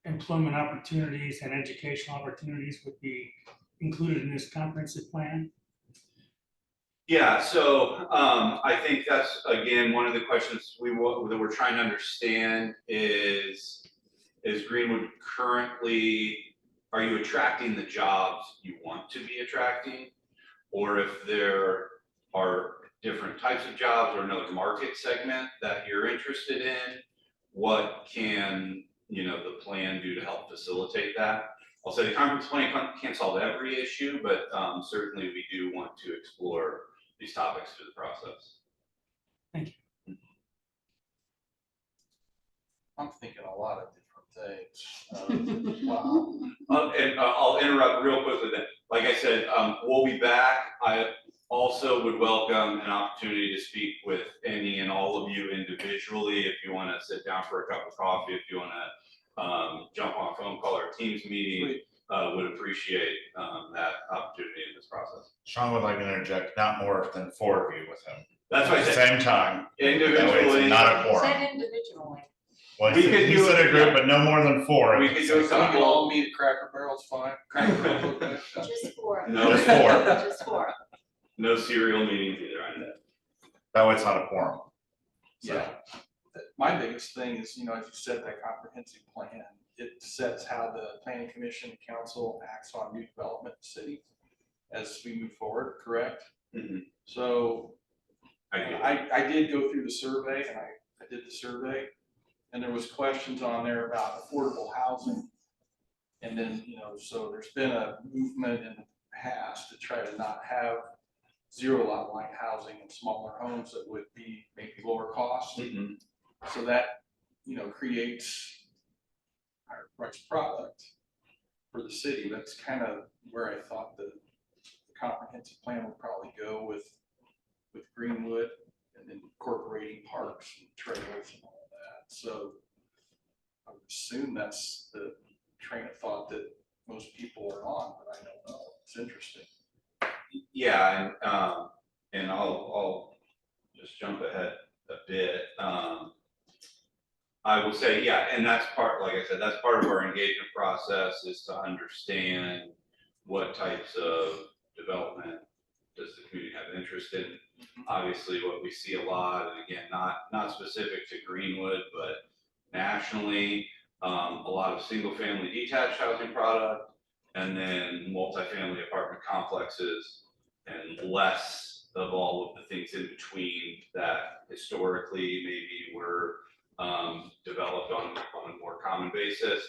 employment opportunities, and educational opportunities would be included in this comprehensive plan. Yeah, so I think that's, again, one of the questions that we're trying to understand is Greenwood currently, are you attracting the jobs you want to be attracting? Or if there are different types of jobs or another market segment that you're interested in, what can, the plan do to help facilitate that? I'll say the comprehensive plan can't solve every issue, but certainly we do want to explore these topics through the process. I'm thinking a lot of different things. Wow. And I'll interrupt real quickly then. Like I said, we'll be back. I also would welcome an opportunity to speak with any and all of you individually. If you want to sit down for a cup of coffee, if you want to jump on a phone call or a Teams meeting, would appreciate that opportunity in this process. Sean would like to interject, not more than 4 of you with him. That's what I At the said. same time. Individually. That way it's not a quorum. Said individually. Well, We he could do said it, a group, yeah. but no more than 4. We could do a We can couple. all meet at Cracker Barrel's fine. Cracker Barrel's okay. Just for. No. Just 4. Just for. No serial meetings either, I know. That way it's not a quorum. Yeah. My biggest thing is, as you said, that comprehensive plan, it sets how the planning commission and council acts on new development in the city as we move forward, correct? Mhm. So I I did go through the survey and I did the survey and there was questions on there about affordable housing. And then, so there's been a movement in the past to try to not have zero lot line housing and smaller homes that would be maybe lower cost. Mhm. So that, creates higher price product for the city. That's kind of where I thought the comprehensive plan would probably go with Greenwood and then incorporating parks and trails and all that. So I would assume that's the train of thought that most people are on, but I don't know. It's interesting. Yeah, and I'll just jump ahead a bit. I will say, yeah, and that's part, like I said, that's part of our engagement process is to understand what types of development does the community have interest in. Obviously, what we see a lot, and again, not specific to Greenwood, but nationally, a lot of single-family detached housing product, and then multifamily apartment complexes, and less of all of the things in between that historically maybe were developed on a more common basis.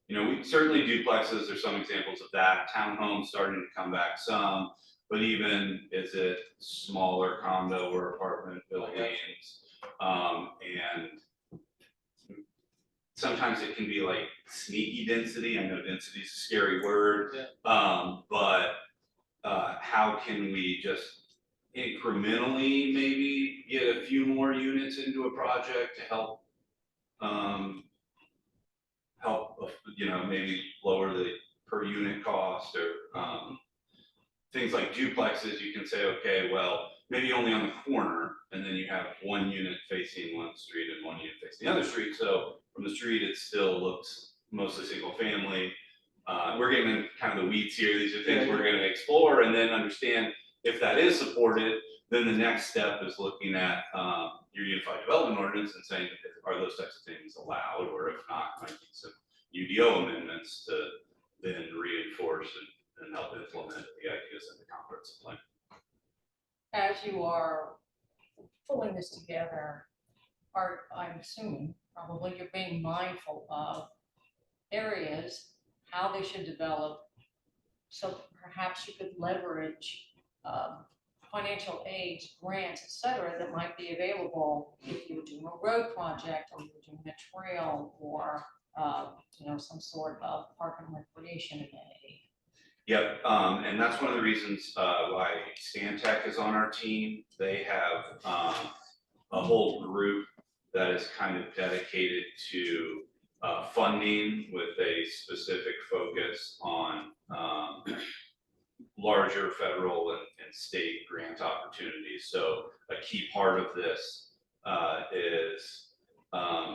We certainly duplexes, there's some examples of that, townhomes starting to come back some, but even is it smaller condo or apartment buildings, and sometimes it can be like sneaky density. I know density is a scary word, but how can we just incrementally maybe get a few more units into a project to help maybe lower the per unit cost or things like duplexes. You can say, okay, well, maybe only on the corner, and then you have one unit facing one street and one unit facing the other street. So from the street, it still looks mostly single family. We're getting in kind of the weeds here. These are things we're going to explore and then understand if that is supported. Then the next step is looking at your unified development ordinance and saying, are those types of things allowed, or if not, might be some UDO amendments to then reinforce and help implement the ideas in the comprehensive plan. As you are pulling this together, I'm assuming probably you're being mindful of areas, how they should develop. So perhaps you could leverage financial aid, grants, et cetera, that might be available if you were doing a road project or you were doing a trail or some sort of park and recreation amenity. Yep, and that's one of the reasons why Stantec is on our team. They have a whole group that is kind of dedicated to funding with a specific focus on larger federal and state grant opportunities. So a key part of this is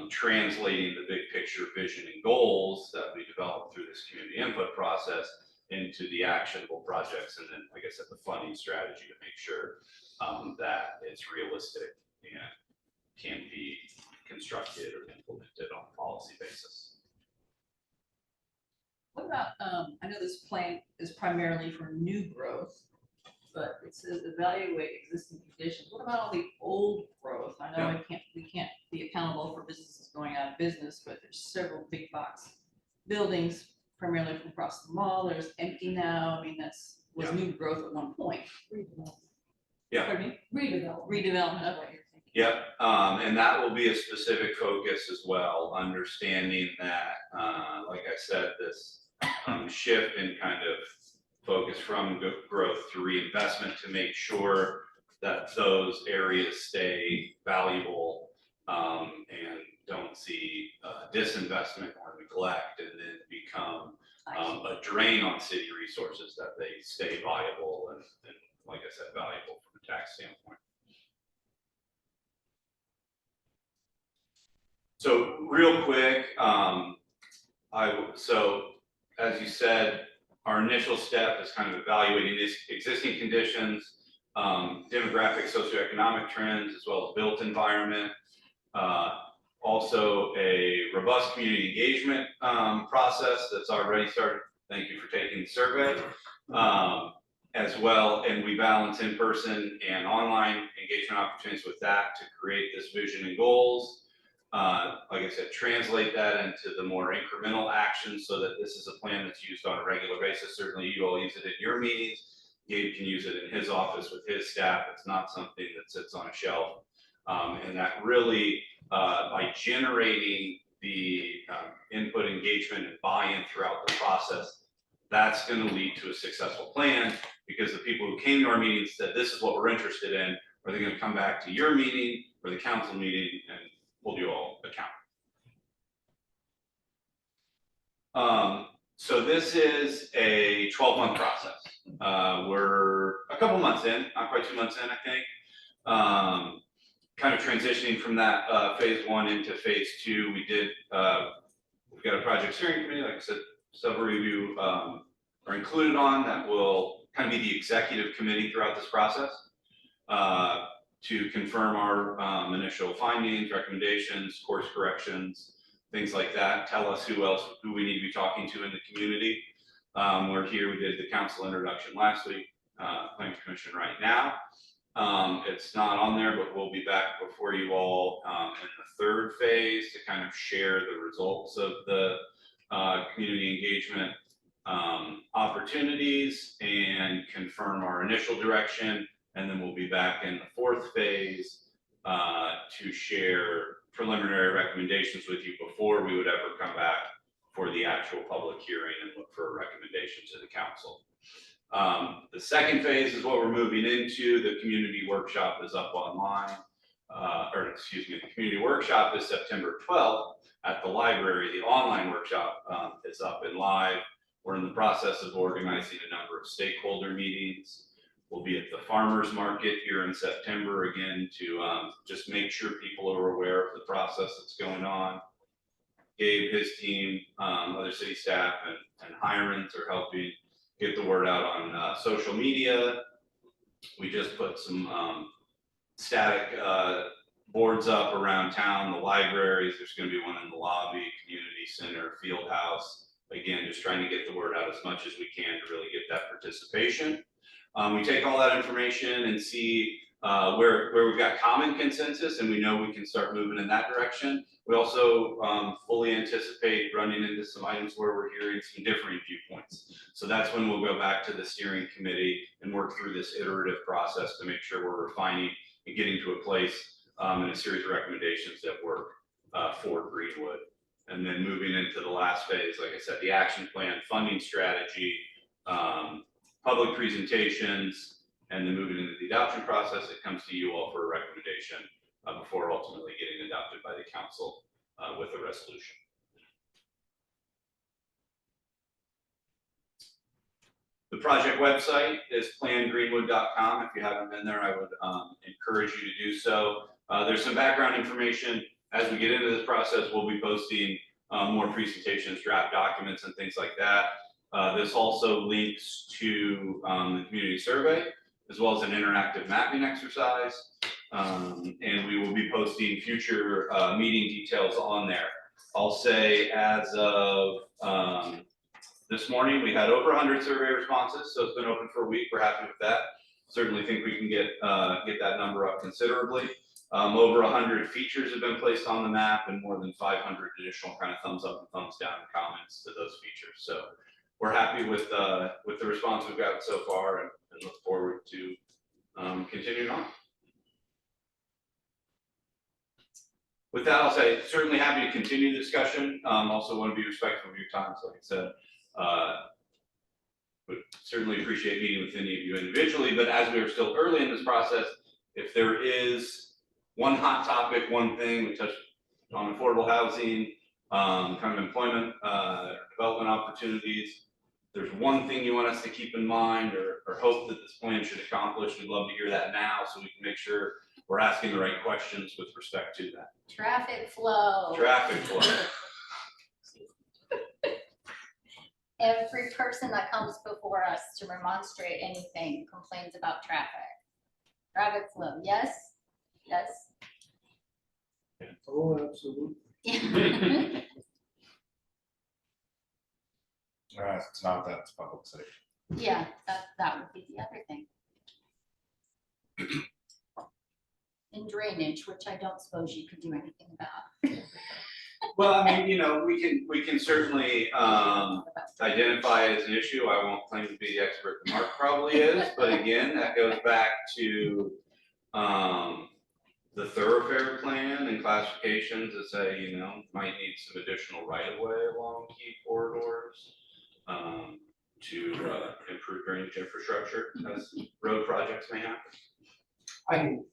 translating the big picture vision and goals that we develop through this community input process into the actionable projects, and then, like I said, the funding strategy to make sure that it's realistic and can be constructed or implemented on a policy basis. What about, I know this plan is primarily for new growth, but it says evaluate existing conditions. What about all the old growth? I know we can't be accountable for businesses going out of business, but there's several big box buildings primarily from across the mall. There's empty now. I mean, was new growth at one point. Yeah. Pardon me? Redevelopment. Redevelopment, okay. Yep, and that will be a specific focus as well, understanding that, like I said, this shift in kind of focus from growth to reinvestment to make sure that those areas stay valuable and don't see disinvestment or neglect and then become a drain on city resources, that they stay viable and like I said, valuable from a tax standpoint. So real quick, so as you said, our initial step is kind of evaluating these existing conditions, demographic, socioeconomic trends, as well as built environment. Also a robust community engagement process that's already started. Thank you for taking the survey. As well, and we balance in-person and online engagement opportunities with that to create this vision and goals. Like I said, translate that into the more incremental actions so that this is a plan that's used on a regular basis. Certainly you all use it in your meetings. Gabe can use it in his office with his staff. It's not something that sits on a shelf. And that really, by generating the input, engagement, and buy-in throughout the process, that's going to lead to a successful plan, because the people who came to our meetings said, this is what we're interested in. Are they going to come back to your meeting or the council meeting and hold you all accountable? So this is a 12-month process. We're a couple months in, not quite 2 months in, I think. Kind of transitioning from that phase 1 into phase 2. We've got a project steering committee, like I said, several of you are included on that will kind of be the executive committee throughout this process to confirm our initial findings, recommendations, course corrections, things like that. Tell us who we need to be talking to in the community. We're here, we did the council introduction last week, planning commission right now. It's not on there, but we'll be back before you all in the 3rd phase to kind of share the results of the community engagement opportunities and confirm our initial direction. And then we'll be back in the 4th phase to share preliminary recommendations with you before we would ever come back for the actual public hearing and look for a recommendation to the council. The 2nd phase is what we're moving into. The community workshop is up online, the community workshop is September 12th at the library. The online workshop is up and live. We're in the process of organizing a number of stakeholder meetings. We'll be at the farmers market here in September again to just make sure people are aware of the process that's going on. Gabe, his team, other city staff and Hirons are helping get the word out on social media. We just put some static boards up around town, the libraries. There's going to be one in the lobby, community center, field house. Again, just trying to get the word out as much as we can to really get that participation. We take all that information and see where we've got common consensus and we know we can start moving in that direction. We also fully anticipate running into some items where we're hearing some differing viewpoints. So that's when we'll go back to the steering committee and work through this iterative process to make sure we're refining and getting to a place in a series of recommendations that work for Greenwood. And then moving into the last phase, like I said, the action plan, funding strategy, public presentations, and then moving into the adoption process, it comes to you all for a recommendation before ultimately getting adopted by the council with a resolution. The project website is plangreenwood.com. If you haven't been there, I would encourage you to do so. There's some background information. As we get into this process, we'll be posting more presentations, draft documents, and things like that. This also links to the community survey, as well as an interactive mapping exercise. And we will be posting future meeting details on there. I'll say as of this morning, we had over 100 survey responses, so it's been open for a week. We're happy with that. certainly think we can get that number up considerably. Over 100 features have been placed on the map and more than 500 additional kind of thumbs up and thumbs down comments to those features. So we're happy with the response we've gotten so far and look forward to continuing on. With that, I'll say certainly happy to continue the discussion. Also want to be respectful of your time, so like I said. Would certainly appreciate meeting with any of you individually, but as we are still early in this process, if there is one hot topic, one thing, we touched on affordable housing, kind of employment, development opportunities, there's one thing you want us to keep in mind or hope that this plan should accomplish, we'd love to hear that now so we can make sure we're asking the right questions with respect to that. Traffic flow. Traffic flow. Every person that comes before us to remonstrate anything complains about traffic. Traffic flow, yes? Yes? Oh, absolutely. It's not that, it's public safety. Yeah, that would be the other thing. And drainage, which I don't suppose you could do anything about. Well, I mean, you know, we can certainly identify it as an issue. I won't claim to be the expert that Mark probably is, but again, that goes back to the thoroughfare plan and classifications that say, you know, might need some additional right of way along key corridors to improve drainage infrastructure as road projects may happen. I can,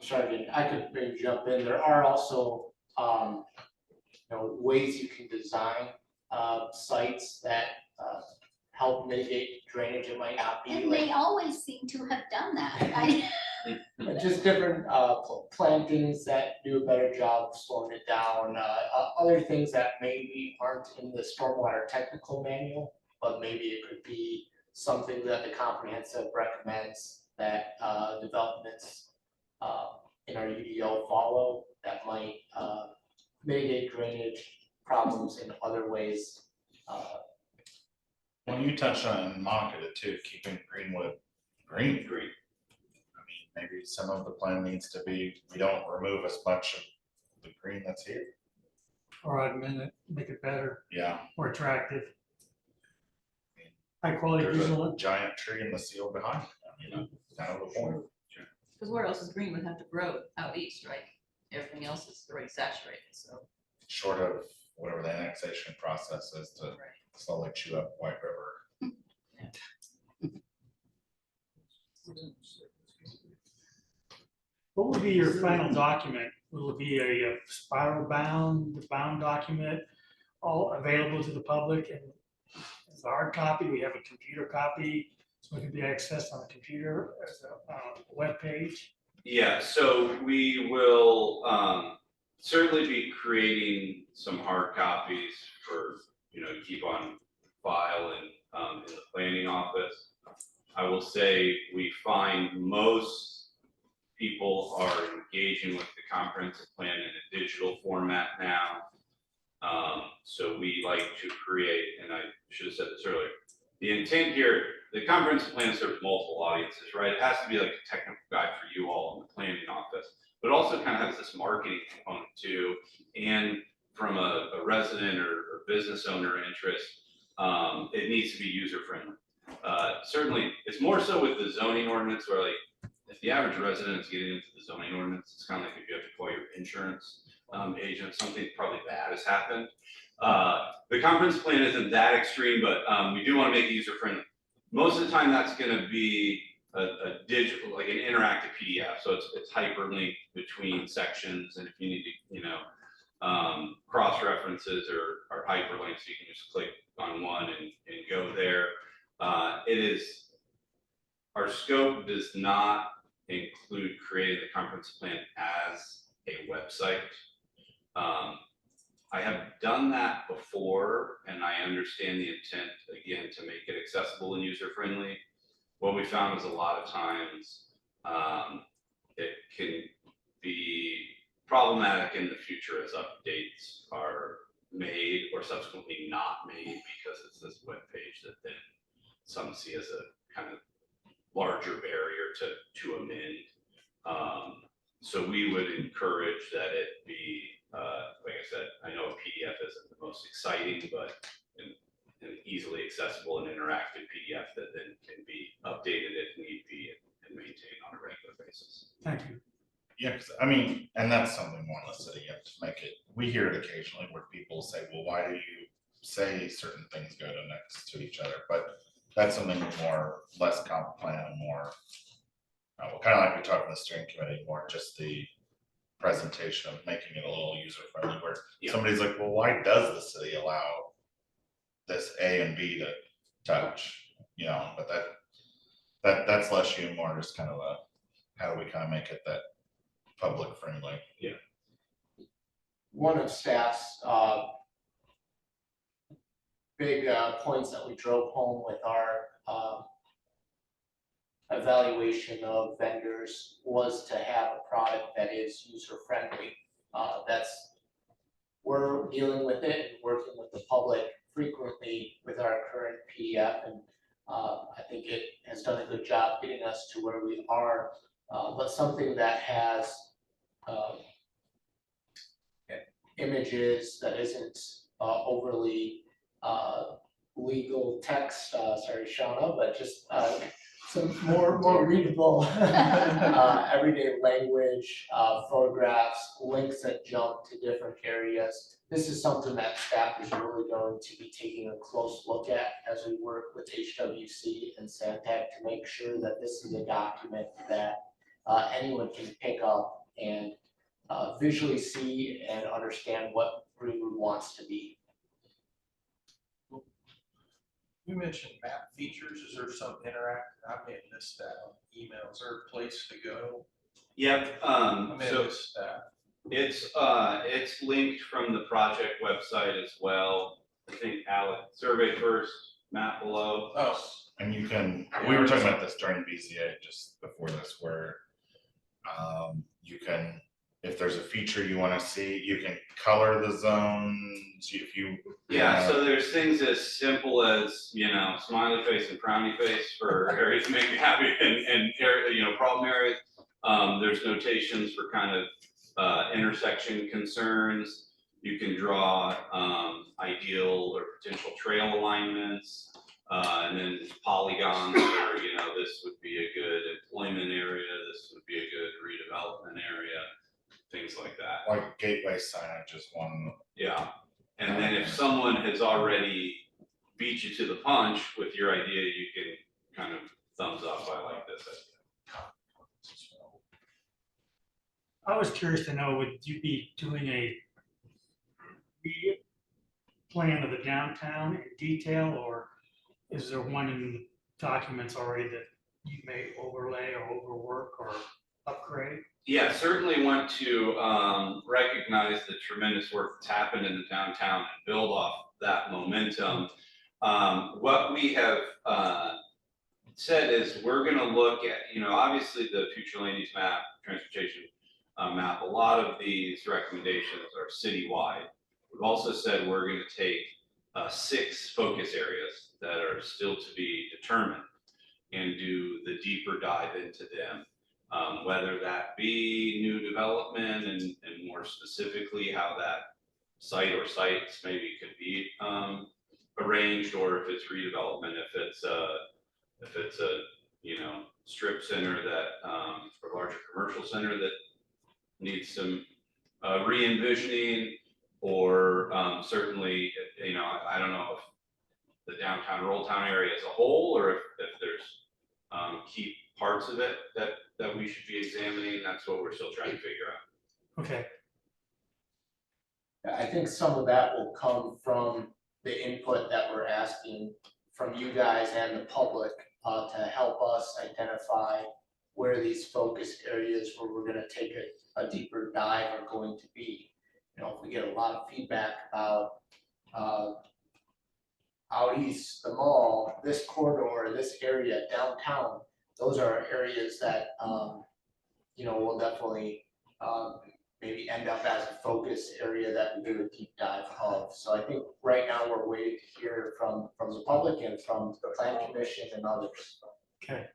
sorry, I could maybe jump in. There are also, you know, ways you can design sites that help mitigate drainage. It might not be And like, they always seem to have done that. just different plantings that do a better job of slowing it down. Other things that maybe aren't in the stormwater technical manual, but maybe it could be something that the comprehensive recommends that developments in our UDO follow that might mitigate drainage problems in other ways. Well, you touched on Monica too, keeping Greenwood green. I mean, maybe some of the plan needs to be, we don't remove as much of the green that's here. Or augment it, make it better, Yeah. more attractive. High quality There's visual. a giant tree in the field behind, you know, kind of the point. Because where else does Greenwood have to grow? Out east, right? Everything else is already saturated, so. Short of whatever the annexation process is to slowly chew up White River. What would be your final document? Will it be a spiral bound document, all available to the public and as a hard copy? We have a computer copy, so it can be accessed on a computer as a web page. Yeah, so we will certainly be creating some hard copies for, you know, to keep on file and in the planning office. I will say we find most people are engaging with the comprehensive plan in a digital format now. So we like to create, and I should have said this earlier, the intent here, the comprehensive plan serves multiple audiences, right? It has to be like a technical guide for you all in the planning office, but also kind of has this marketing component too. And from a resident or business owner interest, it needs to be user friendly. Certainly, it's more so with the zoning ordinance where like, if the average resident is getting into the zoning ordinance, it's kind of like if you have to call your insurance agent, something probably bad has happened. The comprehensive plan isn't that extreme, but we do want to make it user friendly. Most of the time, that's going to be a digital, like an interactive PDF. So it's hyperlinked between sections, and if you need to, you know, cross references or hyperlinks, you can just click on one and go there. It is, our scope does not include creating the comprehensive plan as a website. I have done that before, and I understand the intent, again, to make it accessible and user-friendly. What we found is a lot of times it can be problematic in the future as updates are made or subsequently not made because it's this web page that then some see as a kind of larger barrier to amend. So we would encourage that it be, like I said, I know a PDF isn't the most exciting, but an easily accessible and interactive PDF that then can be updated if need be and maintained on a regular basis. Thank you. Yeah, because I mean, and that's something more in the city, you have to make it, we hear it occasionally where people say, well, why do you say certain things go to next to each other? But that's something more, less comp plan and more, kind of like we talked in the steering committee, more just the presentation of making it a little user friendly, where somebody's like, well, why does the city allow this A and B to touch, you know? But that's less you and more just kind of a, how do we kind of make it that public friendly? Yeah. One of staff's big points that we drove home with our evaluation of vendors was to have a product that is user friendly. We're dealing with it and working with the public frequently with our current PDF, and I think it has done a good job getting us to where we are. But something that has images that isn't overly legal text, sorry, Shauna, but just some more readable everyday language, photographs, links that jump to different areas. This is something that staff is really going to be taking a close look at as we work with HWC and Santec to make sure that this is a document that anyone can pick up and visually see and understand what Greenwood wants to be. You mentioned map features. Is there some interactive? I may have missed that on email. Is there a place to go? Yep. I may have So missed that. it's linked from the project website as well. I think Alec, survey first, map below. Oh. And you can, we were talking about this during BZA just before this, where you can, if there's a feature you want to see, you can color the zones if you. Yeah, so there's things as simple as, you know, smiley face and frowny face for areas to make you happy and area, you know, problem areas. There's notations for kind of intersection concerns. You can draw ideal or potential trail alignments. And then polygons where, you know, this would be a good employment area, this would be a good redevelopment area, things like that. Like gateway signage is one. Yeah, and then if someone has already beat you to the punch with your idea, you can kind of thumbs up, I like this idea. I was curious to know, would you be doing a plan of the downtown in detail, or is there one in the documents already that you may overlay or overwork or upgrade? Yeah, certainly want to recognize the tremendous work that's happened in the downtown and build off that momentum. What we have said is we're going to look at, you know, obviously the future land use map, transportation map, a lot of these recommendations are citywide. We've also said we're going to take 6 focus areas that are still to be determined and do the deeper dive into them. Whether that be new development and more specifically how that site or sites maybe could be arranged, or if it's redevelopment, if it's a you know strip center that or larger commercial center that needs some re-envisioning, or certainly, you know, I don't know if the downtown Roll Town area as a whole, or if there's key parts of it that we should be examining. That's what we're still trying to figure out. Okay. I think some of that will come from the input that we're asking from you guys and the public to help us identify where these focus areas where we're gonna take a deeper dive are going to be. You know, if we get a lot of feedback about out east, the mall, this corridor, this area, downtown, those are areas that, you know, will definitely maybe end up as a focus area that we do a deep dive of. So I think right now we're waiting to hear from the public and from the plan commission and others. Okay.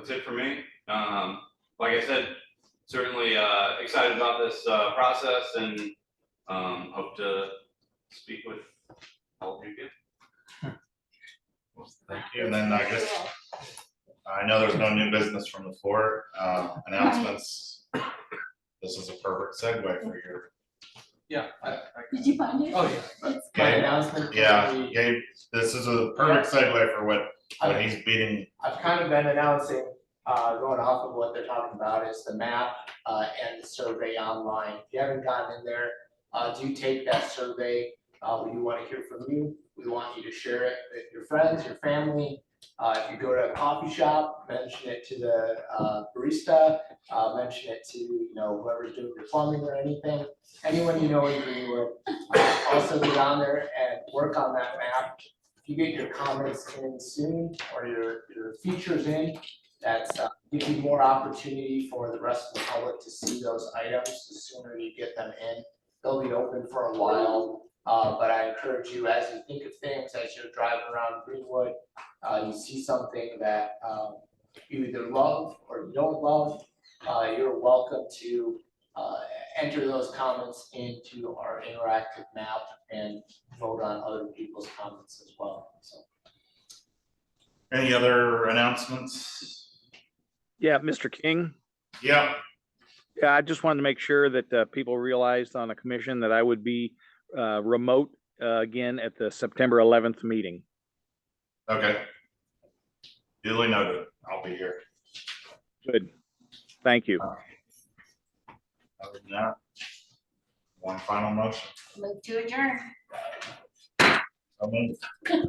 That's it for me. Like I said, certainly excited about this process and hope to speak with all of you again. Thank you. And then I guess, I know there's no new business from the floor, announcements. This is a perfect segue for your. Yeah. Did you find it? Oh, yeah. My announcement. Yeah, Gabe, this is a perfect segue for what he's beating. I've kind of been announcing, going off of what they're talking about is the map, and the survey online. If you haven't gotten in there, do take that survey. We do want to hear from you. We want you to share it with your friends, your family. If you go to a coffee shop, mention it to the barista, mention it to, whoever's doing your plumbing or anything, anyone you know in Greenwood. Also get on there and work on that map. If you get your comments in soon or your features in, that's give you more opportunity for the rest of the public to see those items. The sooner you get them in, they'll be open for a while. But I encourage you, as you think of things, as you're driving around Greenwood, you see something that you either love or you don't love, you're welcome to enter those comments into our interactive map and vote on other people's comments as well. So. Any other announcements? Yeah, Mr. King. Yeah. Yeah, I just wanted to make sure that people realized on the commission that I would be remote again at the September 11th meeting. Okay. Duly noted. I'll be here. Good. Thank you. Other than that, one final motion. Move to adjourn. So moved.